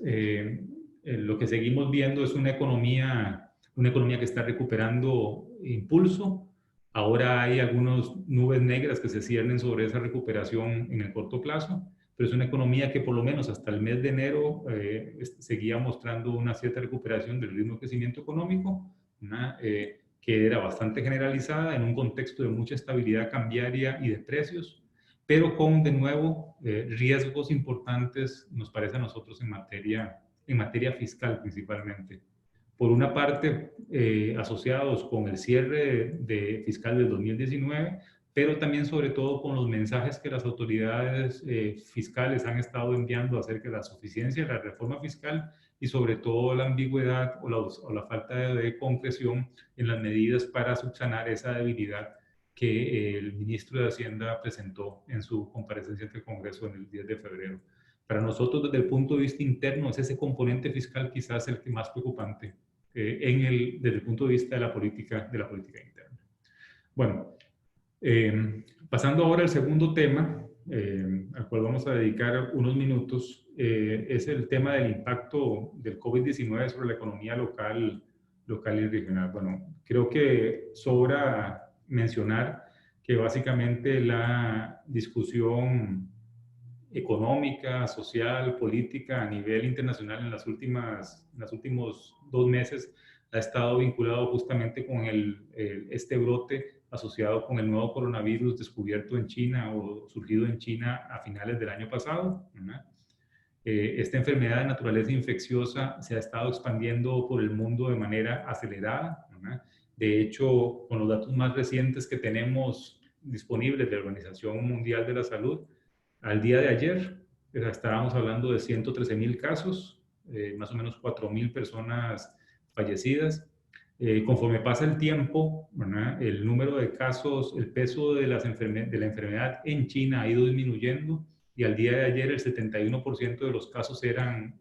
A: lo que seguimos viendo es una economía que está recuperando impulso. Ahora hay algunas nubes negras que se ciernen sobre esa recuperación en el corto plazo, pero es una economía que por lo menos hasta el mes de enero seguía mostrando una cierta recuperación del ritmo de crecimiento económico, que era bastante generalizada en un contexto de mucha estabilidad cambiaria y de precios, pero con, de nuevo, riesgos importantes, nos parece a nosotros, en materia fiscal principalmente. Por una parte, asociados con el cierre fiscal del 2019, pero también sobre todo con los mensajes que las autoridades fiscales han estado enviando acerca de la suficiencia de la reforma fiscal y sobre todo la ambigüedad o la falta de concreción en las medidas para subsanar esa debilidad que el ministro de Hacienda presentó en su comparecencia ante el Congreso en el 10 de febrero. Para nosotros, desde el punto de vista interno, es ese componente fiscal quizás el que más preocupante desde el punto de vista de la política interna. Bueno, pasando ahora al segundo tema, al cual vamos a dedicar unos minutos, es el tema del impacto del COVID-19 sobre la economía local y regional. Bueno, creo que sobra mencionar que básicamente la discusión económica, social, política a nivel internacional en los últimos 2 meses ha estado vinculado justamente con este brote asociado con el nuevo coronavirus descubierto en China o surgido en China a finales del año pasado, ¿verdad? Esta enfermedad de naturaleza infecciosa se ha estado expandiendo por el mundo de manera acelerada, ¿verdad? De hecho, con los datos más recientes que tenemos disponibles de la Organización Mundial de la Salud, al día de ayer estábamos hablando de 113,000 casos, más o menos 4,000 personas fallecidas. Conforme pasa el tiempo, ¿verdad?, el número de casos, el peso de la enfermedad en China ha ido disminuyendo y al día de ayer el 71% de los casos eran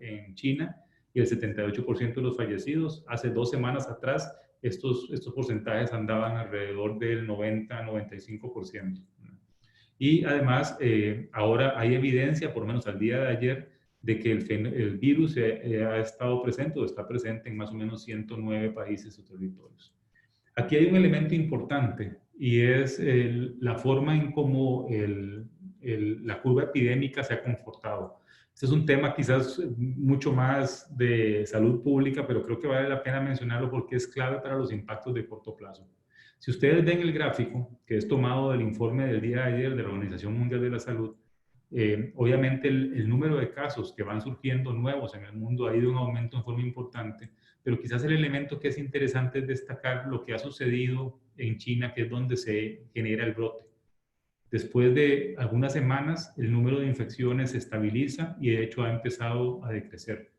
A: en China y el 78% de los fallecidos. Hace 2 semanas atrás estos porcentajes andaban alrededor del 90-95%. Y además, ahora hay evidencia, por lo menos al día de ayer, de que el virus ha estado presente o está presente en más o menos 109 países o territorios. Aquí hay un elemento importante y es la forma en cómo la curva epidémica se ha comportado. Este es un tema quizás mucho más de salud pública, pero creo que vale la pena mencionarlo porque es clave para los impactos de corto plazo. Si ustedes ven el gráfico, que es tomado del informe del día de ayer de la Organización Mundial de la Salud, obviamente el número de casos que van surgiendo nuevos en el mundo ha ido en aumento en forma importante, pero quizás el elemento que es interesante es destacar lo que ha sucedido en China, que es donde se genera el brote. Después de algunas semanas, el número de infecciones se estabiliza y de hecho ha empezado a decrecer.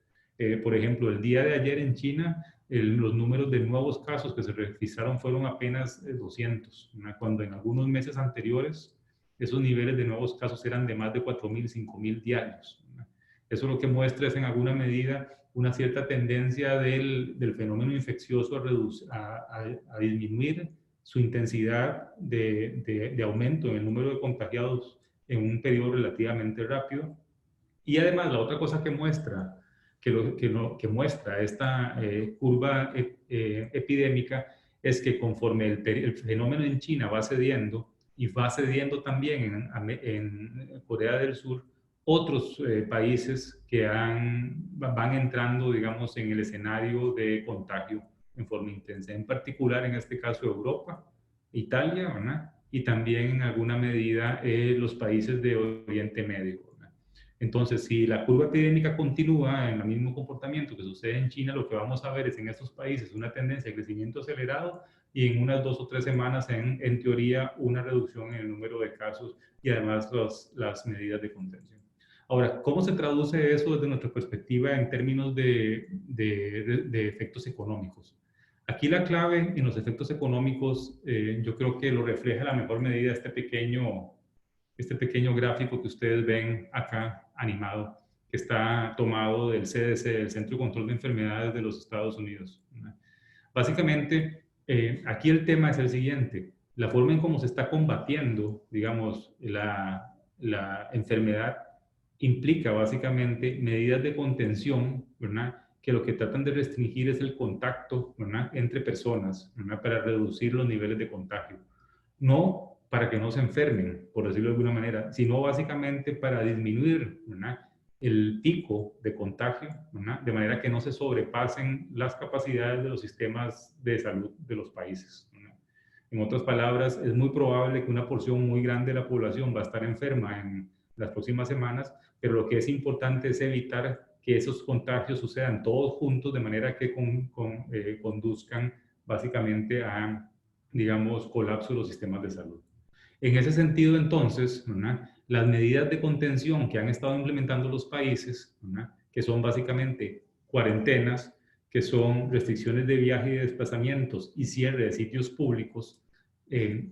A: Por ejemplo, el día de ayer en China, los números de nuevos casos que se registraron fueron apenas 200, ¿no?, cuando en algunos meses anteriores esos niveles de nuevos casos eran de más de 4,000, 5,000 diarios, ¿no? Eso lo que muestra es en alguna medida una cierta tendencia del fenómeno infeccioso a disminuir su intensidad de aumento en el número de contagiados en un periodo relativamente rápido. Y además, la otra cosa que muestra que muestra esta curva epidémica es que conforme el fenómeno en China va cediendo y va cediendo también en Corea del Sur, otros países que van entrando, digamos, en el escenario de contagio en forma intensa. En particular, en este caso, Europa, Italia, ¿verdad? Y también en alguna medida los países de Oriente Medio. Entonces, si la curva epidémica continúa en el mismo comportamiento que sucede en China, lo que vamos a ver es en estos países una tendencia de crecimiento acelerado y en unas 2 o 3 semanas, en teoría, una reducción en el número de casos y además las medidas de contención. Ahora, ¿cómo se traduce eso desde nuestra perspectiva en términos de efectos económicos? Aquí la clave en los efectos económicos, yo creo que lo refleja la mejor medida este pequeño gráfico que ustedes ven acá animado, que está tomado del CDC, del Centro de Control de Enfermedades de los Estados Unidos. Básicamente, aquí el tema es el siguiente: la forma en cómo se está combatiendo, digamos, la enfermedad implica básicamente medidas de contención, ¿verdad?, que lo que tratan de restringir es el contacto, ¿verdad?, entre personas, ¿verdad?, para reducir los niveles de contagio. No para que no se enfermen, por decirlo de alguna manera, sino básicamente para disminuir, ¿verdad?, el pico de contagio, ¿verdad?, de manera que no se sobrepasen las capacidades de los sistemas de salud de los países, ¿verdad? En otras palabras, es muy probable que una porción muy grande de la población va a estar enferma en las próximas semanas, pero lo que es importante es evitar que esos contagios sucedan todos juntos, de manera que conduzcan básicamente a, digamos, colapso de los sistemas de salud. En ese sentido, entonces, ¿verdad?, las medidas de contención que han estado implementando los países, ¿verdad?, que son básicamente cuarentenas, que son restricciones de viaje y de desplazamientos y cierre de sitios públicos,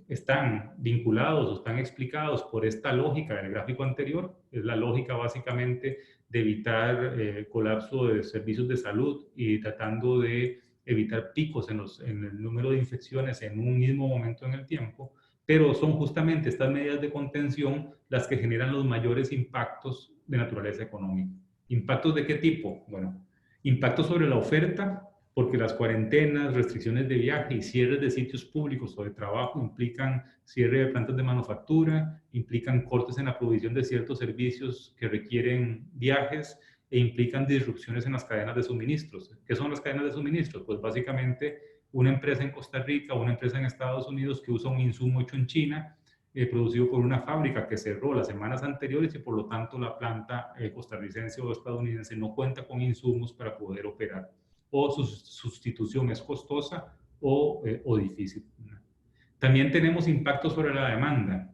A: están vinculados o están explicados por esta lógica del gráfico anterior. Es la lógica básicamente de evitar colapso de servicios de salud y tratando de evitar picos en el número de infecciones en un mismo momento en el tiempo, pero son justamente estas medidas de contención las que generan los mayores impactos de naturaleza económica. ¿Impactos de qué tipo? Bueno, impactos sobre la oferta, porque las cuarentenas, restricciones de viaje y cierres de sitios públicos o de trabajo implican cierre de plantas de manufactura, implican cortes en la provisión de ciertos servicios que requieren viajes e implican disrupciones en las cadenas de suministros. ¿Qué son las cadenas de suministros? Pues básicamente una empresa en Costa Rica o una empresa en Estados Unidos que usa un insumo hecho en China, producido por una fábrica que cerró las semanas anteriores y por lo tanto la planta costarricense o estadounidense no cuenta con insumos para poder operar, o su sustitución es costosa o difícil. También tenemos impactos sobre la demanda.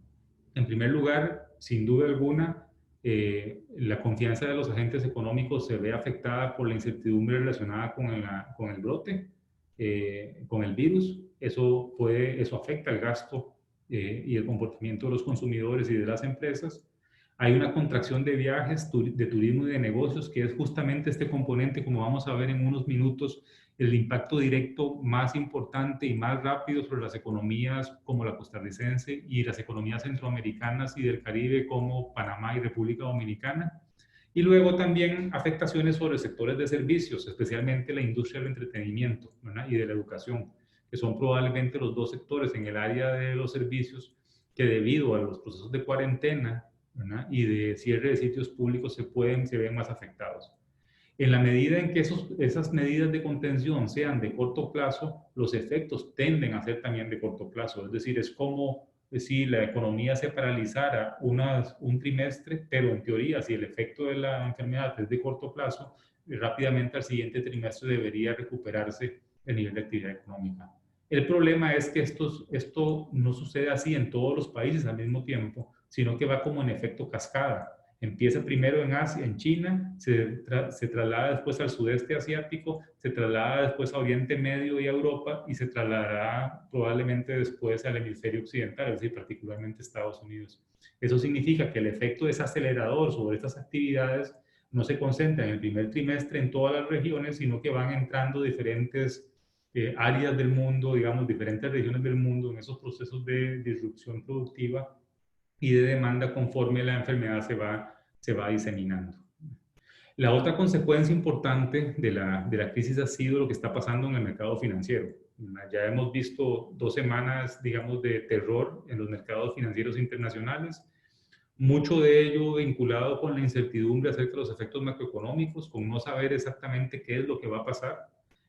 A: En primer lugar, sin duda alguna, la confianza de los agentes económicos se ve afectada por la incertidumbre relacionada con el brote, con el virus. Eso afecta el gasto y el comportamiento de los consumidores y de las empresas. Hay una contracción de viajes, de turismo y de negocios, que es justamente este componente, como vamos a ver en unos minutos, el impacto directo más importante y más rápido sobre las economías como la costarricense y las economías centroamericanas y del Caribe como Panamá y República Dominicana. Y luego también afectaciones sobre sectores de servicios, especialmente la industria del entretenimiento, ¿verdad?, y de la educación, que son probablemente los dos sectores en el área de los servicios que, debido a los procesos de cuarentena, ¿verdad?, y de cierre de sitios públicos, se ven más afectados. En la medida en que esas medidas de contención sean de corto plazo, los efectos tienden a ser también de corto plazo. Es decir, es como si la economía se paralizara un trimestre, pero en teoría, si el efecto de la enfermedad es de corto plazo, rápidamente al siguiente trimestre debería recuperarse el nivel de actividad económica. El problema es que esto no sucede así en todos los países al mismo tiempo, sino que va como en efecto cascada. Empieza primero en Asia, en China, se traslada después al sudeste asiático, se traslada después a Oriente Medio y a Europa, y se trasladará probablemente después al hemisferio occidental, es decir, particularmente Estados Unidos. Eso significa que el efecto desacelerador sobre estas actividades no se concentra en el primer trimestre en todas las regiones, sino que van entrando diferentes áreas del mundo, digamos, diferentes regiones del mundo en esos procesos de disrupción productiva y de demanda conforme la enfermedad se va diseminando. La otra consecuencia importante de la crisis ha sido lo que está pasando en el mercado financiero. Ya hemos visto 2 semanas, digamos, de terror en los mercados financieros internacionales, mucho de ello vinculado con la incertidumbre acerca de los efectos macroeconómicos, con no saber exactamente qué es lo que va a pasar.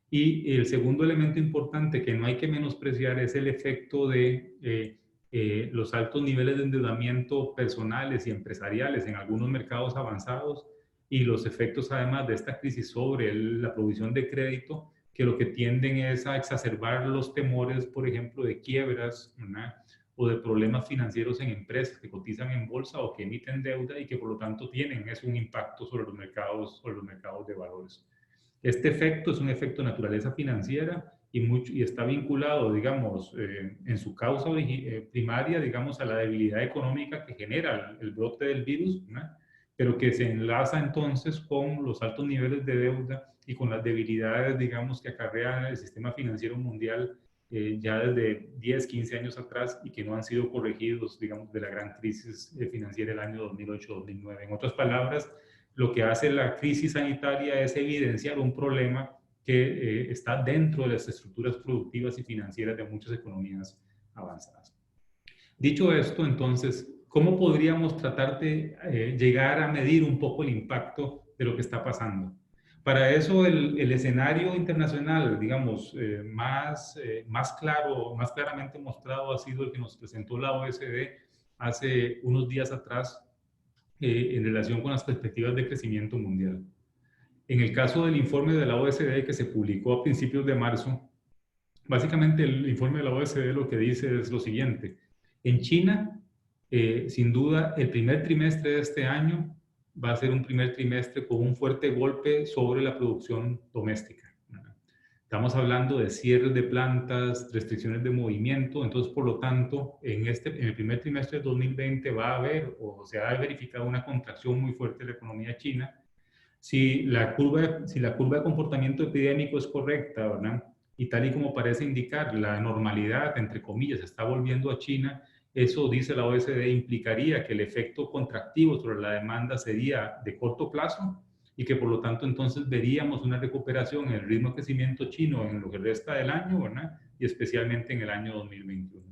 A: Y el segundo elemento importante que no hay que menospreciar es el efecto de los altos niveles de endeudamiento personales y empresariales en algunos mercados avanzados y los efectos además de esta crisis sobre la provisión de crédito, que lo que tienden es a exacerbar los temores, por ejemplo, de quiebras, ¿verdad?, o de problemas financieros en empresas que cotizan en bolsa o que emiten deuda y que por lo tanto tienen un impacto sobre los mercados de valores. Este efecto es un efecto de naturaleza financiera y está vinculado, digamos, en su causa primaria, digamos, a la debilidad económica que genera el brote del virus, ¿no?, pero que se enlaza entonces con los altos niveles de deuda y con las debilidades, digamos, que acarrea el sistema financiero mundial ya desde 10, 15 años atrás y que no han sido corregidos, digamos, de la gran crisis financiera del año 2008-2009. En otras palabras, lo que hace la crisis sanitaria es evidenciar un problema que está dentro de las estructuras productivas y financieras de muchas economías avanzadas. Dicho esto, entonces, ¿cómo podríamos tratar de llegar a medir un poco el impacto de lo que está pasando? Para eso, el escenario internacional, digamos, más claro, más claramente mostrado ha sido el que nos presentó la OECD hace unos días atrás en relación con las perspectivas de crecimiento mundial. En el caso del informe de la OECD que se publicó a principios de marzo, básicamente el informe de la OECD lo que dice es lo siguiente: en China, sin duda, el primer trimestre de este año va a ser un primer trimestre con un fuerte golpe sobre la producción doméstica. Estamos hablando de cierres de plantas, restricciones de movimiento, entonces, por lo tanto, en el primer trimestre de 2020 va a haber o se ha verificado una contracción muy fuerte de la economía china. Si la curva de comportamiento epidémico es correcta, ¿verdad?, y tal y como parece indicar, la normalidad, entre comillas, está volviendo a China, eso, dice la OECD, implicaría que el efecto contractivo sobre la demanda sería de corto plazo y que por lo tanto entonces veríamos una recuperación en el ritmo de crecimiento chino en lo que resta del año, ¿verdad?, y especialmente en el año 2021.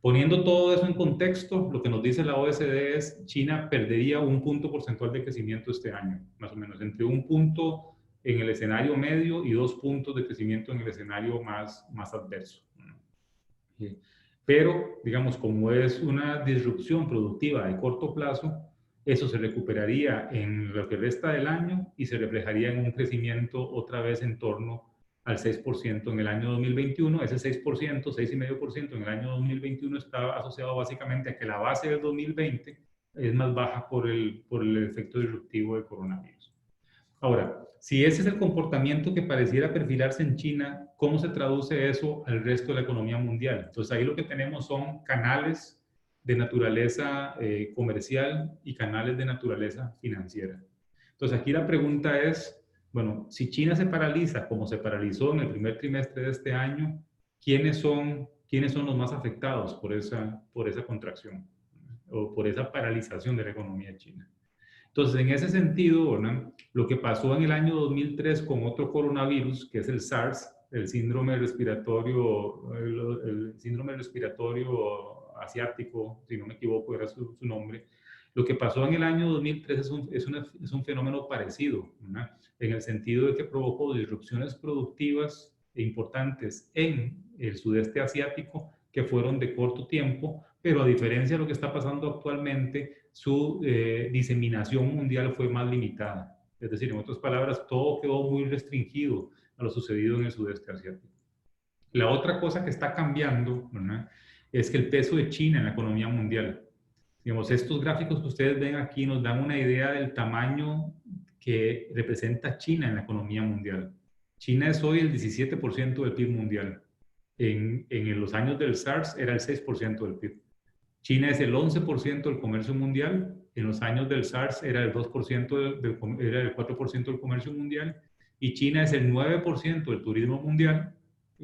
A: Poniendo todo eso en contexto, lo que nos dice la OECD es China perdería 1 punto porcentual de crecimiento este año, más o menos, entre 1 punto en el escenario medio y 2 puntos de crecimiento en el escenario más adverso. Pero, digamos, como es una disrupción productiva de corto plazo, eso se recuperaría en lo que resta del año y se reflejaría en un crecimiento otra vez en torno al 6% en el año 2021. Ese 6%, 6,5% en el año 2021 está asociado básicamente a que la base del 2020 es más baja por el efecto disruptivo del coronavirus. Ahora, si ese es el comportamiento que pareciera perfilarse en China, ¿cómo se traduce eso al resto de la economía mundial? Entonces ahí lo que tenemos son canales de naturaleza comercial y canales de naturaleza financiera. Entonces aquí la pregunta es, bueno, si China se paraliza como se paralizó en el primer trimestre de este año, ¿quiénes son los más afectados por esa contracción o por esa paralización de la economía china? Entonces, en ese sentido, ¿verdad?, lo que pasó en el año 2003 con otro coronavirus, que es el SARS, el síndrome respiratorio asiático, si no me equivoco, era su nombre. Lo que pasó en el año 2003 es un fenómeno parecido, ¿verdad?, en el sentido de que provocó disrupciones productivas e importantes en el sudeste asiático que fueron de corto tiempo, pero a diferencia de lo que está pasando actualmente, su diseminación mundial fue más limitada. Es decir, en otras palabras, todo quedó muy restringido a lo sucedido en el sudeste asiático. La otra cosa que está cambiando, ¿verdad?, es que el peso de China en la economía mundial. Digamos, estos gráficos que ustedes ven aquí nos dan una idea del tamaño que representa China en la economía mundial. China es hoy el 17% del PIB mundial. En los años del SARS era el 6% del PIB. China es el 11% del comercio mundial. En los años del SARS era el 2% era el 4% del comercio mundial. Y China es el 9% del turismo mundial,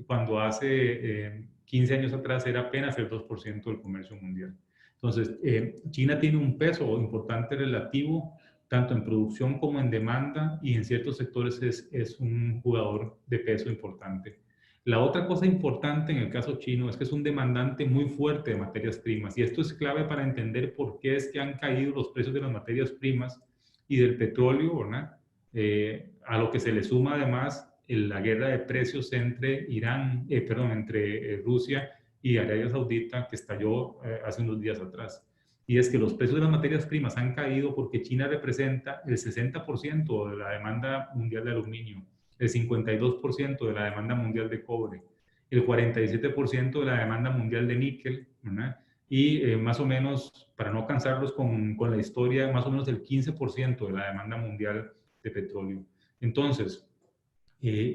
A: cuando hace 15 años atrás era apenas el 2% del comercio mundial. Entonces, China tiene un peso importante relativo tanto en producción como en demanda, y en ciertos sectores es un jugador de peso importante. La otra cosa importante en el caso chino es que es un demandante muy fuerte de materias primas, y esto es clave para entender por qué es que han caído los precios de las materias primas y del petróleo, ¿verdad? A lo que se le suma además la guerra de precios entre entre Rusia y Arabia Saudita, que estalló hace unos días atrás. Y es que los precios de las materias primas han caído porque China representa el 60% de la demanda mundial de aluminio, el 52% de la demanda mundial de cobre, el 47% de la demanda mundial de níquel, ¿verdad? Y más o menos, para no cansarlos con la historia, más o menos el 15% de la demanda mundial de petróleo. Entonces,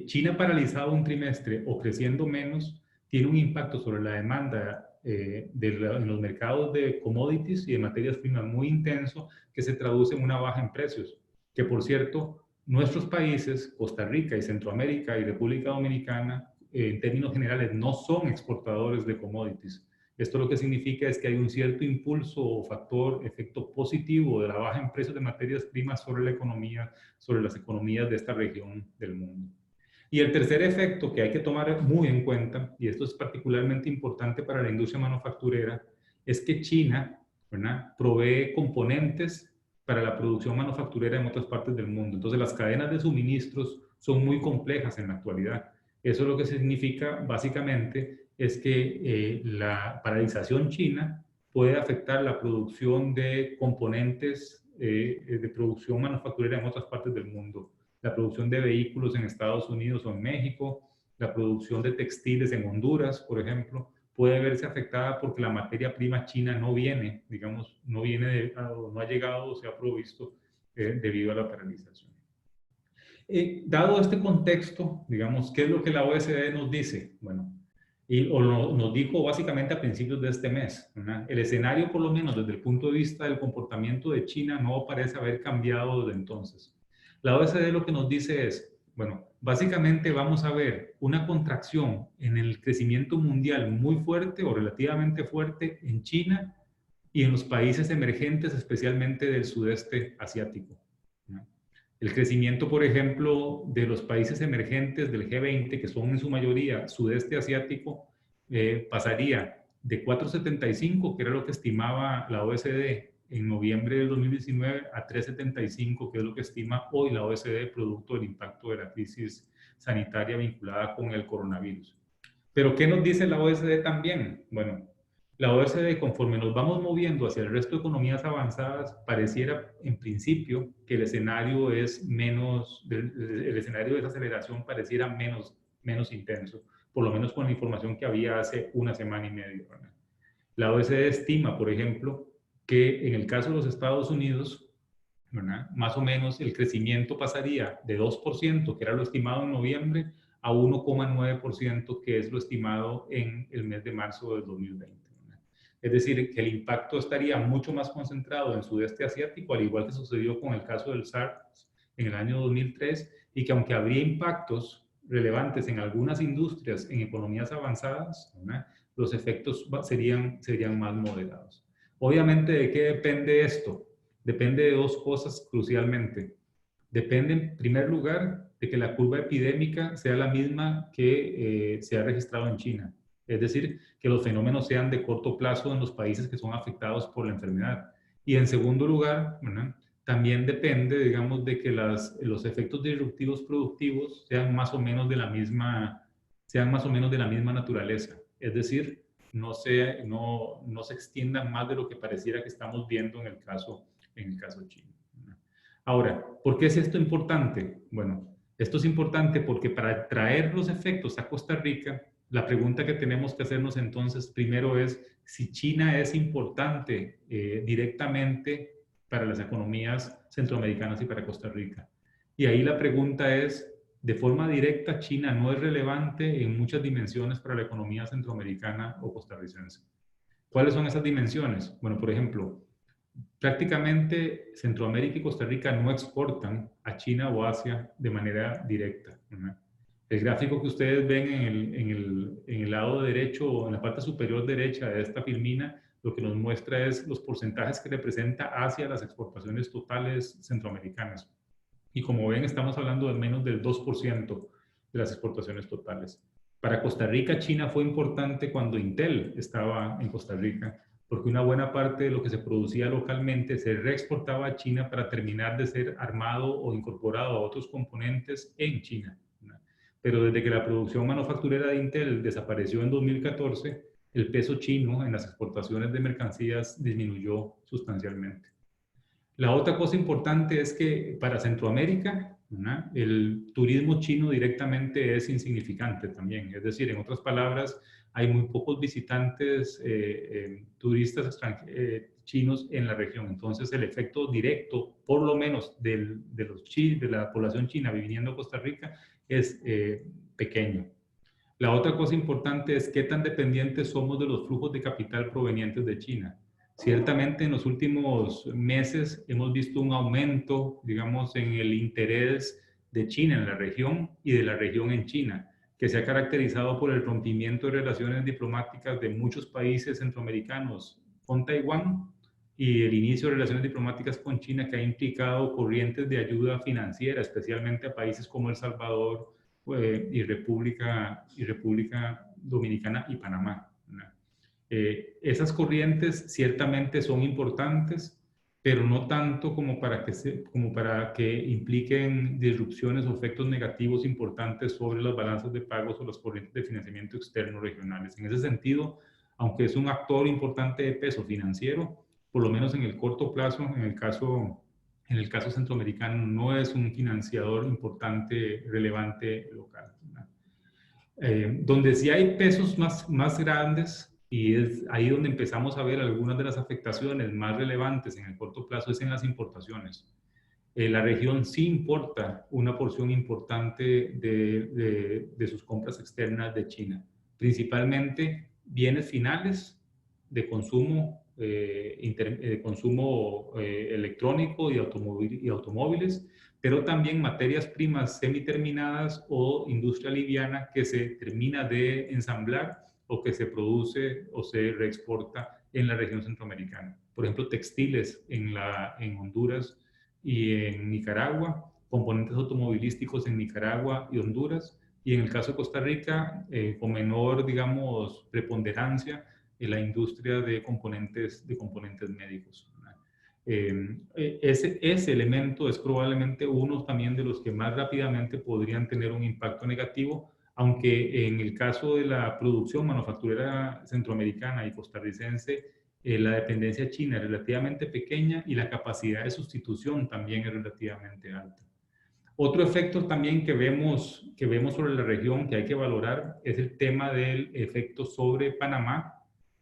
A: China paralizado un trimestre o creciendo menos tiene un impacto sobre la demanda en los mercados de commodities y de materias primas muy intenso, que se traduce en una baja en precios. Que por cierto, nuestros países, Costa Rica y Centroamérica y República Dominicana, en términos generales, no son exportadores de commodities. Esto lo que significa es que hay un cierto impulso o factor, efecto positivo de la baja en precios de materias primas sobre la economía, sobre las economías de esta región del mundo. Y el tercer efecto que hay que tomar muy en cuenta, y esto es particularmente importante para la industria manufacturera, es que China, ¿verdad?, provee componentes para la producción manufacturera en otras partes del mundo. Entonces las cadenas de suministros son muy complejas en la actualidad. Eso lo que significa básicamente es que la paralización china puede afectar la producción de componentes de producción manufacturera en otras partes del mundo, la producción de vehículos en Estados Unidos o en México, la producción de textiles en Honduras, por ejemplo, puede verse afectada porque la materia prima china no viene, digamos, no ha llegado o se ha provisto debido a la paralización. Dado este contexto, digamos, ¿qué es lo que la OSD nos dice? Bueno, nos dijo básicamente a principios de este mes, ¿verdad? El escenario, por lo menos desde el punto de vista del comportamiento de China, no parece haber cambiado desde entonces. La OSD lo que nos dice es, bueno, básicamente vamos a ver una contracción en el crecimiento mundial muy fuerte o relativamente fuerte en China y en los países emergentes, especialmente del sudeste asiático, ¿no? El crecimiento, por ejemplo, de los países emergentes del G20, que son en su mayoría sudeste asiático, pasaría de 4,75, que era lo que estimaba la OSD en noviembre del 2019, a 3,75, que es lo que estima hoy la OSD producto del impacto de la crisis sanitaria vinculada con el coronavirus. Pero ¿qué nos dice la OSD también? Bueno, la OSD, conforme nos vamos moviendo hacia el resto de economías avanzadas, pareciera en principio que el escenario es menos, el escenario de desaceleración pareciera menos intenso, por lo menos con la información que había hace una semana y media, ¿verdad? La OSD estima, por ejemplo, que en el caso de los Estados Unidos, ¿verdad?, más o menos el crecimiento pasaría de 2%, que era lo estimado en noviembre, a 1,9%, que es lo estimado en el mes de marzo del 2020. Es decir, que el impacto estaría mucho más concentrado en el sudeste asiático, al igual que sucedió con el caso del SARS en el año 2003, y que aunque habría impactos relevantes en algunas industrias, en economías avanzadas, ¿verdad?, los efectos serían más moderados. Obviamente, ¿de qué depende esto? Depende de dos cosas crucialmente. Depende, en primer lugar, de que la curva epidémica sea la misma que se ha registrado en China. Es decir, que los fenómenos sean de corto plazo en los países que son afectados por la enfermedad. Y en segundo lugar, ¿verdad?, también depende, digamos, de que los efectos disruptivos productivos sean más o menos de la misma naturaleza. Es decir, no se extiendan más de lo que pareciera que estamos viendo en el caso chino. Ahora, ¿por qué es esto importante? Bueno, esto es importante porque para traer los efectos a Costa Rica, la pregunta que tenemos que hacernos entonces primero es si China es importante directamente para las economías centroamericanas y para Costa Rica. Y ahí la pregunta es, de forma directa, China no es relevante en muchas dimensiones para la economía centroamericana o costarricense. ¿Cuáles son esas dimensiones? Bueno, por ejemplo, prácticamente Centroamérica y Costa Rica no exportan a China o Asia de manera directa, ¿verdad? El gráfico que ustedes ven en el lado derecho, o en la parte superior derecha de esta filmina, lo que nos muestra es los porcentajes que representa hacia las exportaciones totales centroamericanas. Y como ven, estamos hablando de menos del 2% de las exportaciones totales. Para Costa Rica, China fue importante cuando Intel estaba en Costa Rica, porque una buena parte de lo que se producía localmente se reexportaba a China para terminar de ser armado o incorporado a otros componentes en China. Pero desde que la producción manufacturera de Intel desapareció en 2014, el peso chino en las exportaciones de mercancías disminuyó sustancialmente. La otra cosa importante es que para Centroamérica, ¿no?, el turismo chino directamente es insignificante también. Es decir, en otras palabras, hay muy pocos visitantes turistas chinos en la región. Entonces, el efecto directo, por lo menos de la población china viniendo a Costa Rica, es pequeño. La otra cosa importante es qué tan dependientes somos de los flujos de capital provenientes de China. Ciertamente en los últimos meses hemos visto un aumento, digamos, en el interés de China en la región y de la región en China, que se ha caracterizado por el rompimiento de relaciones diplomáticas de muchos países centroamericanos con Taiwán y el inicio de relaciones diplomáticas con China, que ha implicado corrientes de ayuda financiera, especialmente a países como El Salvador y República Dominicana y Panamá, ¿no? Esas corrientes ciertamente son importantes, pero no tanto como para que impliquen disrupciones o efectos negativos importantes sobre las balanzas de pagos o las corrientes de financiamiento externo regionales. En ese sentido, aunque es un actor importante de peso financiero, por lo menos en el corto plazo, en el caso centroamericano, no es un financiador importante, relevante local, ¿no? Donde sí hay pesos más grandes, y es ahí donde empezamos a ver algunas de las afectaciones más relevantes en el corto plazo, es en las importaciones. La región sí importa una porción importante de sus compras externas de China, principalmente bienes finales de consumo, electrónico y automóviles, pero también materias primas semiterminadas o industria liviana que se termina de ensamblar o que se produce o se reexporta en la región centroamericana. Por ejemplo, textiles en Honduras y en Nicaragua, componentes automovilísticos en Nicaragua y Honduras, y en el caso de Costa Rica, con menor, digamos, preponderancia en la industria de componentes médicos. Ese elemento es probablemente uno también de los que más rápidamente podrían tener un impacto negativo, aunque en el caso de la producción manufacturera centroamericana y costarricense, la dependencia china es relativamente pequeña y la capacidad de sustitución también es relativamente alta. Otro efecto también que vemos sobre la región que hay que valorar es el tema del efecto sobre Panamá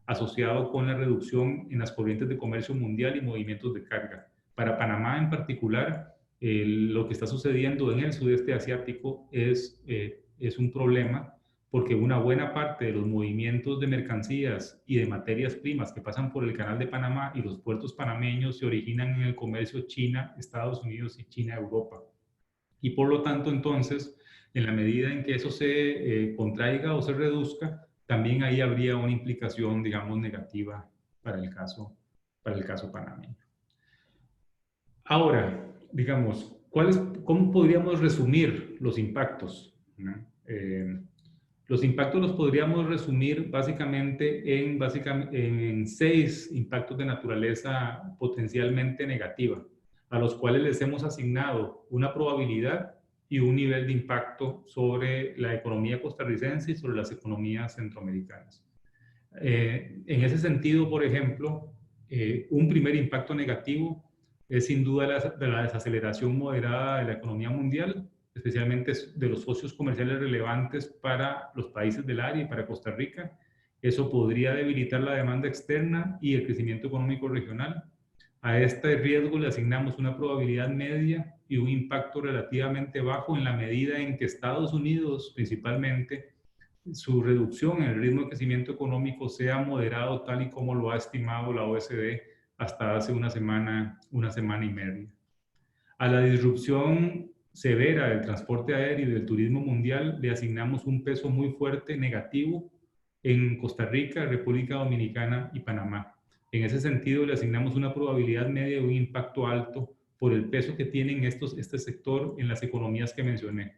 A: asociado con la reducción en las corrientes de comercio mundial y movimientos de carga. Para Panamá en particular, lo que está sucediendo en el sudeste asiático es un problema, porque una buena parte de los movimientos de mercancías y de materias primas que pasan por el Canal de Panamá y los puertos panameños se originan en el comercio China, Estados Unidos y China-Europa. Y por lo tanto, entonces, en la medida en que eso se contraiga o se reduzca, también ahí habría una implicación, digamos, negativa para el caso panameño. Ahora, digamos, ¿cómo podríamos resumir los impactos, ¿no? Los impactos los podríamos resumir básicamente en 6 impactos de naturaleza potencialmente negativa, a los cuales les hemos asignado una probabilidad y un nivel de impacto sobre la economía costarricense y sobre las economías centroamericanas. En ese sentido, por ejemplo, un primer impacto negativo es sin duda la desaceleración moderada de la economía mundial, especialmente de los socios comerciales relevantes para los países del área y para Costa Rica. Eso podría debilitar la demanda externa y el crecimiento económico regional. A este riesgo le asignamos una probabilidad media y un impacto relativamente bajo en la medida en que Estados Unidos, principalmente, su reducción en el ritmo de crecimiento económico sea moderado tal y como lo ha estimado la OECD hasta hace una semana y media. A la disrupción severa del transporte aéreo y del turismo mundial le asignamos un peso muy fuerte negativo en Costa Rica, República Dominicana y Panamá. En ese sentido, le asignamos una probabilidad media y un impacto alto por el peso que tienen este sector en las economías que mencioné.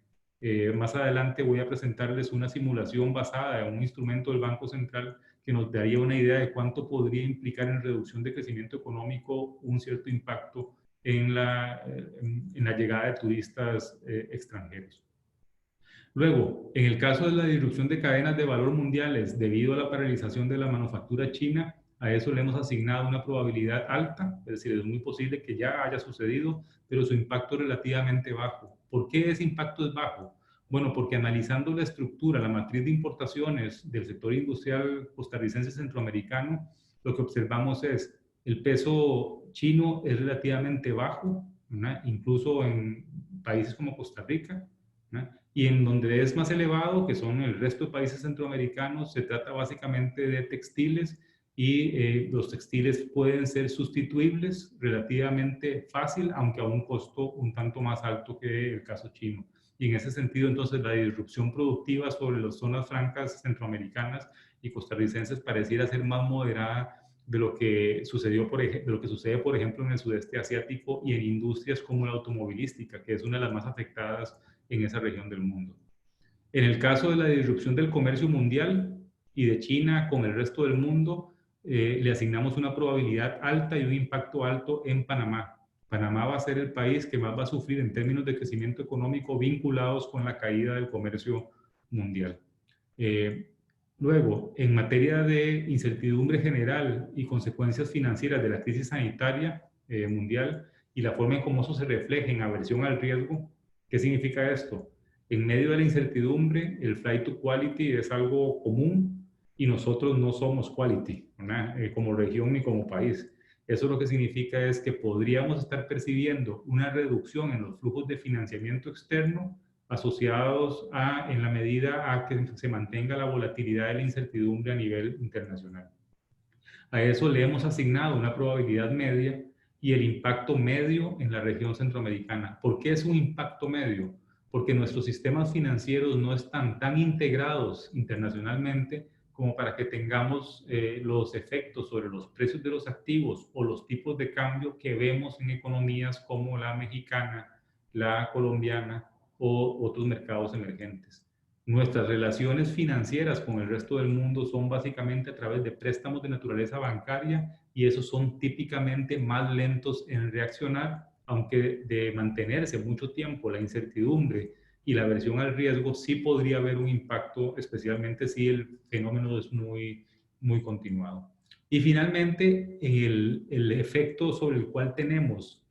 A: Más adelante voy a presentarles una simulación basada en un instrumento del Banco Central que nos daría una idea de cuánto podría implicar en reducción de crecimiento económico un cierto impacto en la llegada de turistas extranjeros. Luego, en el caso de la disrupción de cadenas de valor mundiales debido a la paralización de la manufactura china, a eso le hemos asignado una probabilidad alta, es decir, es muy posible que ya haya sucedido, pero su impacto es relativamente bajo. ¿Por qué ese impacto es bajo? Bueno, porque analizando la estructura, la matriz de importaciones del sector industrial costarricense centroamericano, lo que observamos es el peso chino es relativamente bajo, ¿no? Incluso en países como Costa Rica, ¿no? Y en donde es más elevado, que son el resto de países centroamericanos, se trata básicamente de textiles y los textiles pueden ser sustituibles relativamente fácil, aunque a un costo un tanto más alto que el caso chino. Y en ese sentido, entonces, la disrupción productiva sobre las zonas francas centroamericanas y costarricenses pareciera ser más moderada de lo que sucedió, de lo que sucede, por ejemplo, en el sudeste asiático y en industrias como la automovilística, que es una de las más afectadas en esa región del mundo. En el caso de la disrupción del comercio mundial y de China con el resto del mundo, le asignamos una probabilidad alta y un impacto alto en Panamá. Panamá va a ser el país que más va a sufrir en términos de crecimiento económico vinculados con la caída del comercio mundial. Luego, en materia de incertidumbre general y consecuencias financieras de la crisis sanitaria mundial y la forma en cómo eso se refleja en aversión al riesgo, ¿qué significa esto? En medio de la incertidumbre, el flight to quality es algo común y nosotros no somos quality, como región ni como país. Eso lo que significa es que podríamos estar percibiendo una reducción en los flujos de financiamiento externo asociados en la medida a que se mantenga la volatilidad de la incertidumbre a nivel internacional. A eso le hemos asignado una probabilidad media y el impacto medio en la región centroamericana. ¿Por qué es un impacto medio? Porque nuestros sistemas financieros no están tan integrados internacionalmente como para que tengamos los efectos sobre los precios de los activos o los tipos de cambio que vemos en economías como la mexicana, la colombiana o otros mercados emergentes. Nuestras relaciones financieras con el resto del mundo son básicamente a través de préstamos de naturaleza bancaria y esos son típicamente más lentos en reaccionar, aunque de mantenerse mucho tiempo la incertidumbre y la aversión al riesgo sí podría haber un impacto, especialmente si el fenómeno es muy, muy continuado. Y finalmente, el efecto sobre el cual tenemos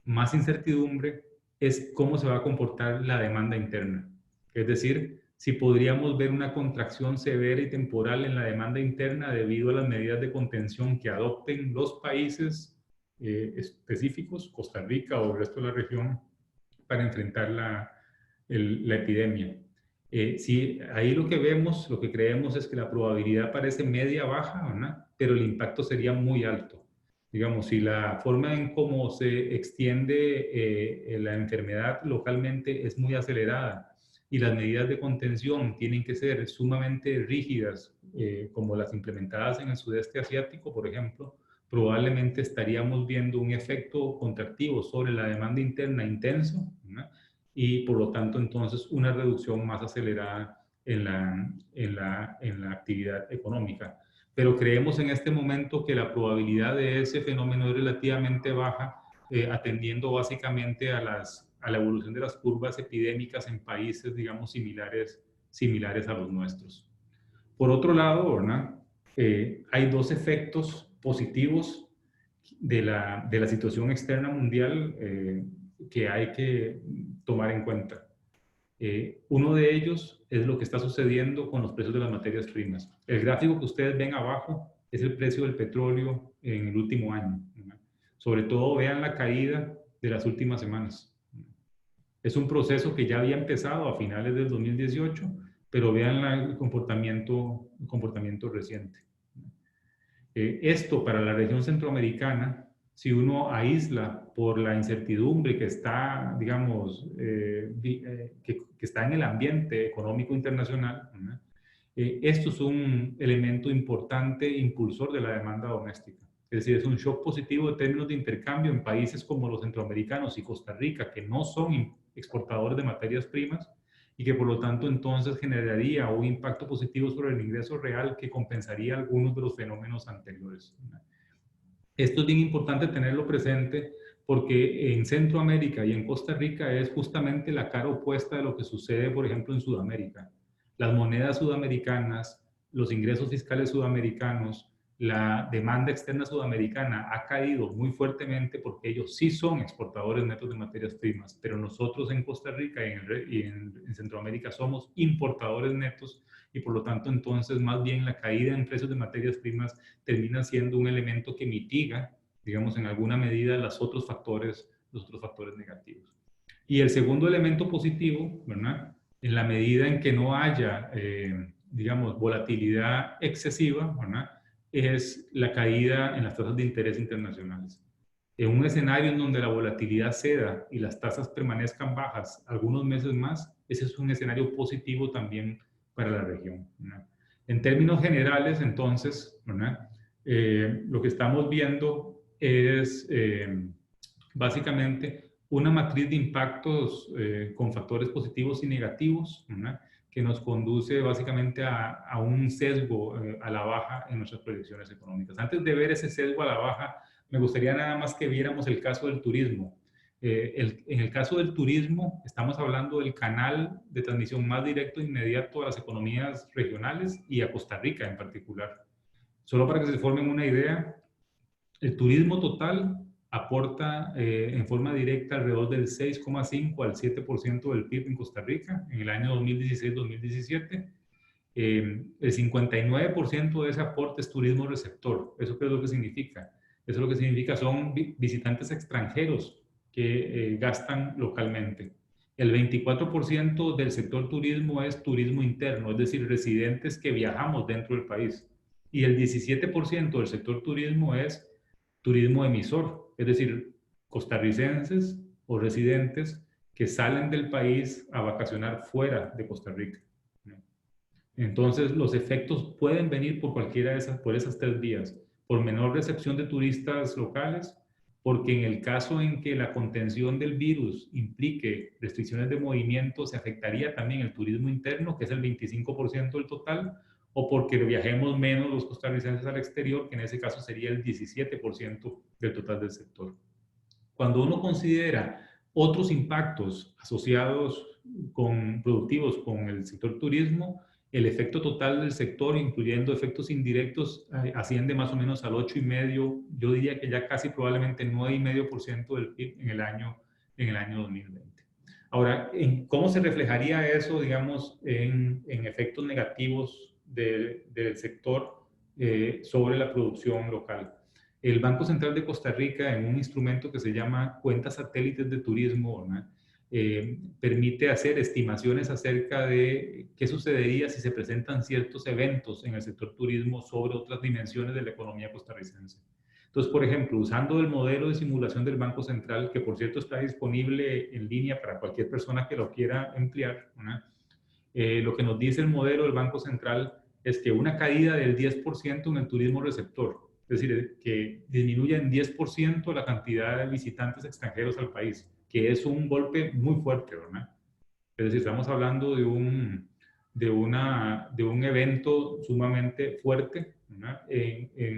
A: más incertidumbre es cómo se va a comportar la demanda interna. Es decir, si podríamos ver una contracción severa y temporal en la demanda interna debido a las medidas de contención que adopten los países específicos, Costa Rica o el resto de la región, para enfrentar la epidemia. Sí, ahí lo que vemos, lo que creemos es que la probabilidad parece media baja, ¿verdad? Pero el impacto sería muy alto. Digamos, si la forma en cómo se extiende la enfermedad localmente es muy acelerada y las medidas de contención tienen que ser sumamente rígidas, como las implementadas en el sudeste asiático, por ejemplo, probablemente estaríamos viendo un efecto contractivo sobre la demanda interna intenso, ¿no? Y por lo tanto entonces una reducción más acelerada en la actividad económica. Pero creemos en este momento que la probabilidad de ese fenómeno es relativamente baja, atendiendo básicamente a la evolución de las curvas epidémicas en países, digamos, similares a los nuestros. Por otro lado, ¿verdad? Hay dos efectos positivos de la situación externa mundial que hay que tomar en cuenta. Uno de ellos es lo que está sucediendo con los precios de las materias primas. El gráfico que ustedes ven abajo es el precio del petróleo en el último año, ¿verdad? Sobre todo vean la caída de las últimas semanas. Es un proceso que ya había empezado a finales del 2018, pero vean el comportamiento reciente. Esto para la región centroamericana, si uno aísla por la incertidumbre que está, digamos, que está en el ambiente económico internacional, esto es un elemento importante impulsor de la demanda doméstica. Es decir, es un shock positivo en términos de intercambio en países como los centroamericanos y Costa Rica, que no son exportadores de materias primas y que por lo tanto entonces generaría un impacto positivo sobre el ingreso real que compensaría algunos de los fenómenos anteriores. Esto es bien importante tenerlo presente porque en Centroamérica y en Costa Rica es justamente la cara opuesta de lo que sucede, por ejemplo, en Sudamérica. Las monedas sudamericanas, los ingresos fiscales sudamericanos, la demanda externa sudamericana ha caído muy fuertemente porque ellos sí son exportadores netos de materias primas, pero nosotros en Costa Rica y en Centroamérica somos importadores netos y por lo tanto entonces más bien la caída en precios de materias primas termina siendo un elemento que mitiga, digamos, en alguna medida los otros factores negativos. Y el segundo elemento positivo, ¿verdad? En la medida en que no haya, digamos, volatilidad excesiva, ¿verdad? Es la caída en las tasas de interés internacionales. En un escenario en donde la volatilidad ceda y las tasas permanezcan bajas algunos meses más, ese es un escenario positivo también para la región, ¿verdad? En términos generales, entonces, ¿verdad? Lo que estamos viendo es básicamente una matriz de impactos con factores positivos y negativos, ¿verdad? Que nos conduce básicamente a un sesgo a la baja en nuestras proyecciones económicas. Antes de ver ese sesgo a la baja, me gustaría nada más que viéramos el caso del turismo. En el caso del turismo, estamos hablando del canal de transmisión más directo e inmediato a las economías regionales y a Costa Rica en particular. Solo para que se formen una idea, el turismo total aporta en forma directa alrededor del 6,5 al 7% del PIB en Costa Rica en el año 2016-2017. El 59% de ese aporte es turismo receptor. ¿Eso qué es lo que significa? Eso lo que significa son visitantes extranjeros que gastan localmente. El 24% del sector turismo es turismo interno, es decir, residentes que viajamos dentro del país. Y el 17% del sector turismo es turismo emisor, es decir, costarricenses o residentes que salen del país a vacacionar fuera de Costa Rica. Entonces, los efectos pueden venir por cualquiera de esas, por esas tres vías, por menor recepción de turistas locales, porque en el caso en que la contención del virus implique restricciones de movimiento, se afectaría también el turismo interno, que es el 25% del total, o porque viajemos menos los costarricenses al exterior, que en ese caso sería el 17% del total del sector. Cuando uno considera otros impactos asociados con productivos con el sector turismo, el efecto total del sector, incluyendo efectos indirectos, asciende más o menos al 8,5%, yo diría que ya casi probablemente 9,5% del PIB en el año 2020. Ahora, ¿cómo se reflejaría eso, digamos, en efectos negativos del sector sobre la producción local? El Banco Central de Costa Rica, en un instrumento que se llama cuentas satélites de turismo, permite hacer estimaciones acerca de qué sucedería si se presentan ciertos eventos en el sector turismo sobre otras dimensiones de la economía costarricense. Entonces, por ejemplo, usando el modelo de simulación del Banco Central, que por cierto está disponible en línea para cualquier persona que lo quiera emplear, lo que nos dice el modelo del Banco Central es que una caída del 10% en el turismo receptor, es decir, que disminuya en 10% la cantidad de visitantes extranjeros al país, que es un golpe muy fuerte, ¿verdad? Es decir, estamos hablando de un evento sumamente fuerte,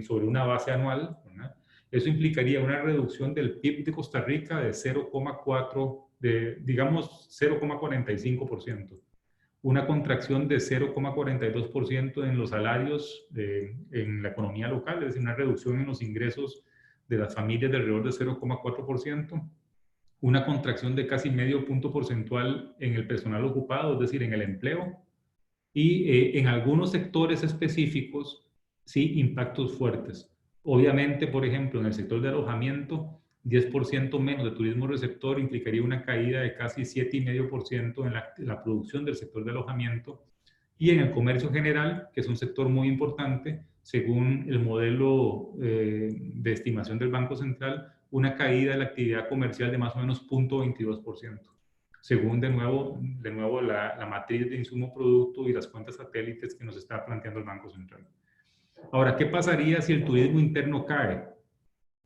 A: sobre una base anual, ¿verdad? Eso implicaría una reducción del PIB de Costa Rica de 0,4, digamos 0,45%. Una contracción de 0,42% en los salarios en la economía local, es decir, una reducción en los ingresos de las familias de alrededor de 0,4%, una contracción de casi medio punto porcentual en el personal ocupado, es decir, en el empleo, y en algunos sectores específicos, sí, impactos fuertes. Obviamente, por ejemplo, en el sector de alojamiento, 10% menos de turismo receptor implicaría una caída de casi 7,5% en la producción del sector de alojamiento. Y en el comercio general, que es un sector muy importante, según el modelo de estimación del Banco Central, una caída de la actividad comercial de más o menos 0,22%, según de nuevo la matriz de insumo-producto y las cuentas satélites que nos está planteando el Banco Central. Ahora, ¿qué pasaría si el turismo interno cae?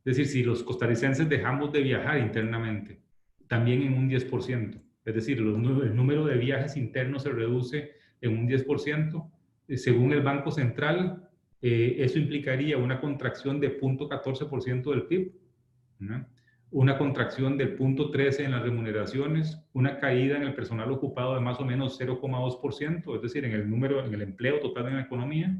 A: Es decir, si los costarricenses dejamos de viajar internamente, también en un 10%. Es decir, el número de viajes internos se reduce en un 10%. Según el Banco Central, eso implicaría una contracción de 0,14% del PIB, ¿no? Una contracción del 0,13% en las remuneraciones, una caída en el personal ocupado de más o menos 0,2%, es decir, en el empleo total en la economía,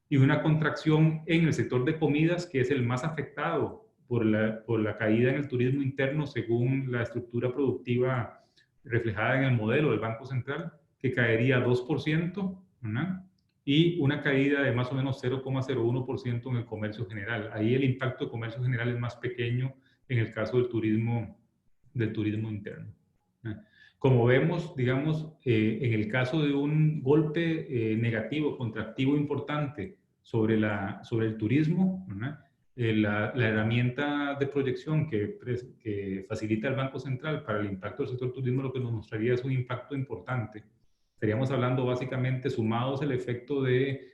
A: y una contracción en el sector de comidas, que es el más afectado por la caída en el turismo interno según la estructura productiva reflejada en el modelo del Banco Central, que caería 2%, ¿no? Y una caída de más o menos 0,01% en el comercio general. Ahí el impacto de comercio general es más pequeño en el caso del turismo interno. Como vemos, digamos, en el caso de un golpe negativo, contractivo importante sobre el turismo, la herramienta de proyección que facilita el Banco Central para el impacto del sector turismo lo que nos mostraría es un impacto importante. Estaríamos hablando básicamente sumados el efecto de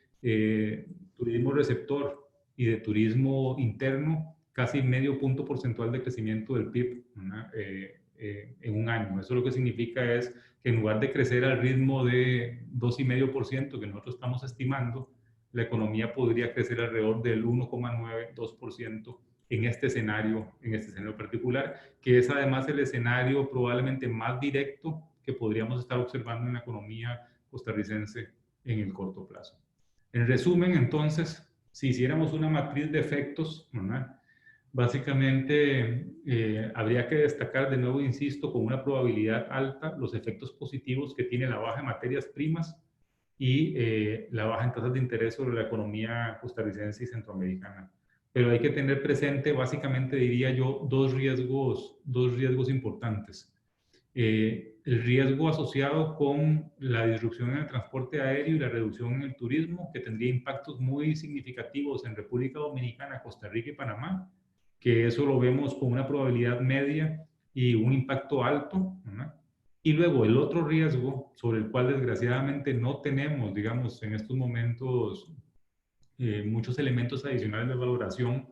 A: turismo receptor y de turismo interno, casi medio punto porcentual de crecimiento del PIB en un año. Eso lo que significa es que en lugar de crecer al ritmo de 2,5% que nosotros estamos estimando, la economía podría crecer alrededor del 1,92% en este escenario particular, que es además el escenario probablemente más directo que podríamos estar observando en la economía costarricense en el corto plazo. En resumen, entonces, si hiciéramos una matriz de efectos, ¿verdad? Básicamente, habría que destacar, de nuevo, insisto, con una probabilidad alta, los efectos positivos que tiene la baja en materias primas y la baja en tasas de interés sobre la economía costarricense y centroamericana. Pero hay que tener presente, básicamente, diría yo, dos riesgos importantes. El riesgo asociado con la disrupción en el transporte aéreo y la reducción en el turismo, que tendría impactos muy significativos en República Dominicana, Costa Rica y Panamá, que eso lo vemos con una probabilidad media y un impacto alto, ¿no? Y luego el otro riesgo sobre el cual desgraciadamente no tenemos, digamos, en estos momentos muchos elementos adicionales de valoración,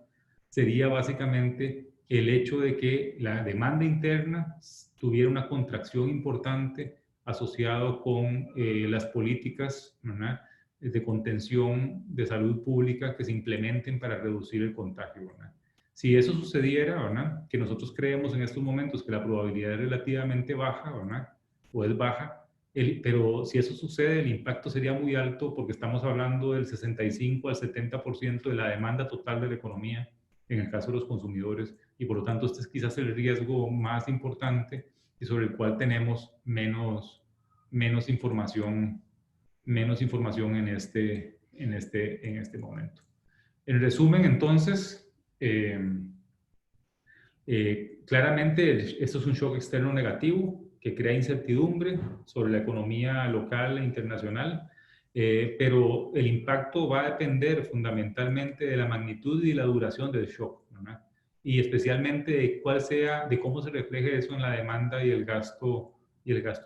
A: sería básicamente el hecho de que la demanda interna tuviera una contracción importante asociado con las políticas, ¿verdad?, de contención de salud pública que se implementen para reducir el contagio, ¿verdad? Si eso sucediera, ¿verdad?, que nosotros creemos en estos momentos que la probabilidad es relativamente baja, ¿verdad?, o es baja, pero si eso sucede, el impacto sería muy alto porque estamos hablando del 65 al 70% de la demanda total de la economía en el caso de los consumidores, y por lo tanto este es quizás el riesgo más importante y sobre el cual tenemos menos información en este momento. En resumen, entonces, claramente esto es un shock externo negativo que crea incertidumbre sobre la economía local e internacional, pero el impacto va a depender fundamentalmente de la magnitud y la duración del shock, ¿verdad?, y especialmente de cómo se refleje eso en la demanda y el gasto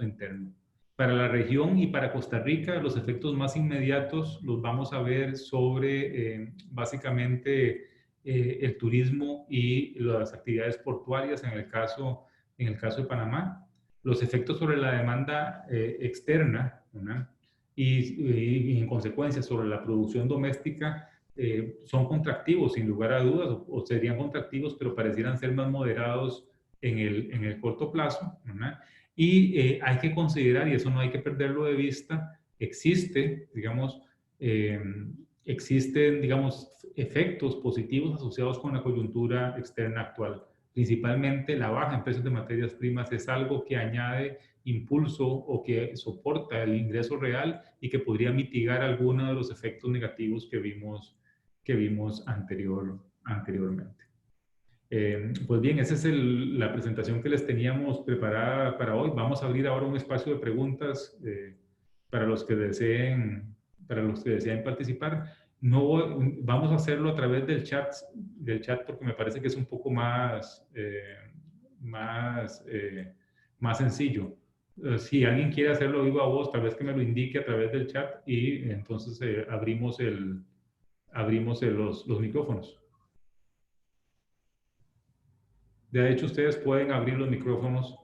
A: interno. Para la región y para Costa Rica, los efectos más inmediatos los vamos a ver sobre básicamente el turismo y las actividades portuarias en el caso de Panamá, los efectos sobre la demanda externa, ¿verdad?, y en consecuencia sobre la producción doméstica son contractivos sin lugar a dudas, o serían contractivos, pero parecieran ser más moderados en el corto plazo, ¿verdad? Y hay que considerar, y eso no hay que perderlo de vista, existen, digamos, efectos positivos asociados con la coyuntura externa actual. Principalmente la baja en precios de materias primas es algo que añade impulso o que soporta el ingreso real y que podría mitigar algunos de los efectos negativos que vimos anteriormente. Pues bien, esa es la presentación que les teníamos preparada para hoy. Vamos a abrir ahora un espacio de preguntas para los que deseen participar. Vamos a hacerlo a través del chat porque me parece que es un poco más sencillo. Si alguien quiere hacerlo vivo a voz, tal vez que me lo indique a través del chat y entonces abrimos los micrófonos. De hecho, ustedes pueden abrir los micrófonos.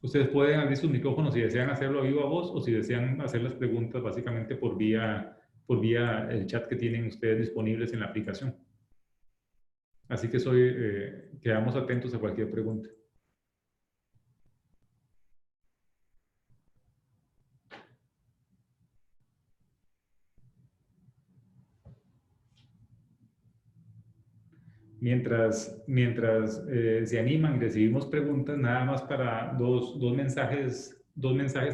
A: Ustedes pueden abrir sus micrófonos si desean hacerlo a viva voz o si desean hacer las preguntas básicamente por vía el chat que tienen ustedes disponibles en la aplicación. Así que quedamos atentos a cualquier pregunta. Mientras se animan y recibimos preguntas, nada más para dos mensajes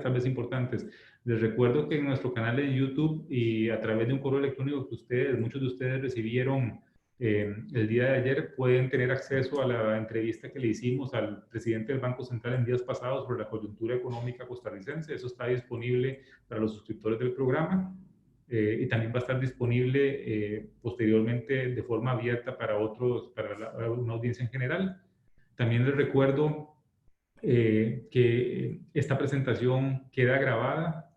A: tal vez importantes. Les recuerdo que en nuestro canal de YouTube y a través de un correo electrónico que muchos de ustedes recibieron el día de ayer, pueden tener acceso a la entrevista que le hicimos al presidente del Banco Central en días pasados sobre la coyuntura económica costarricense. Eso está disponible para los suscriptores del programa. Y también va a estar disponible posteriormente de forma abierta para una audiencia en general. También les recuerdo que esta presentación queda grabada,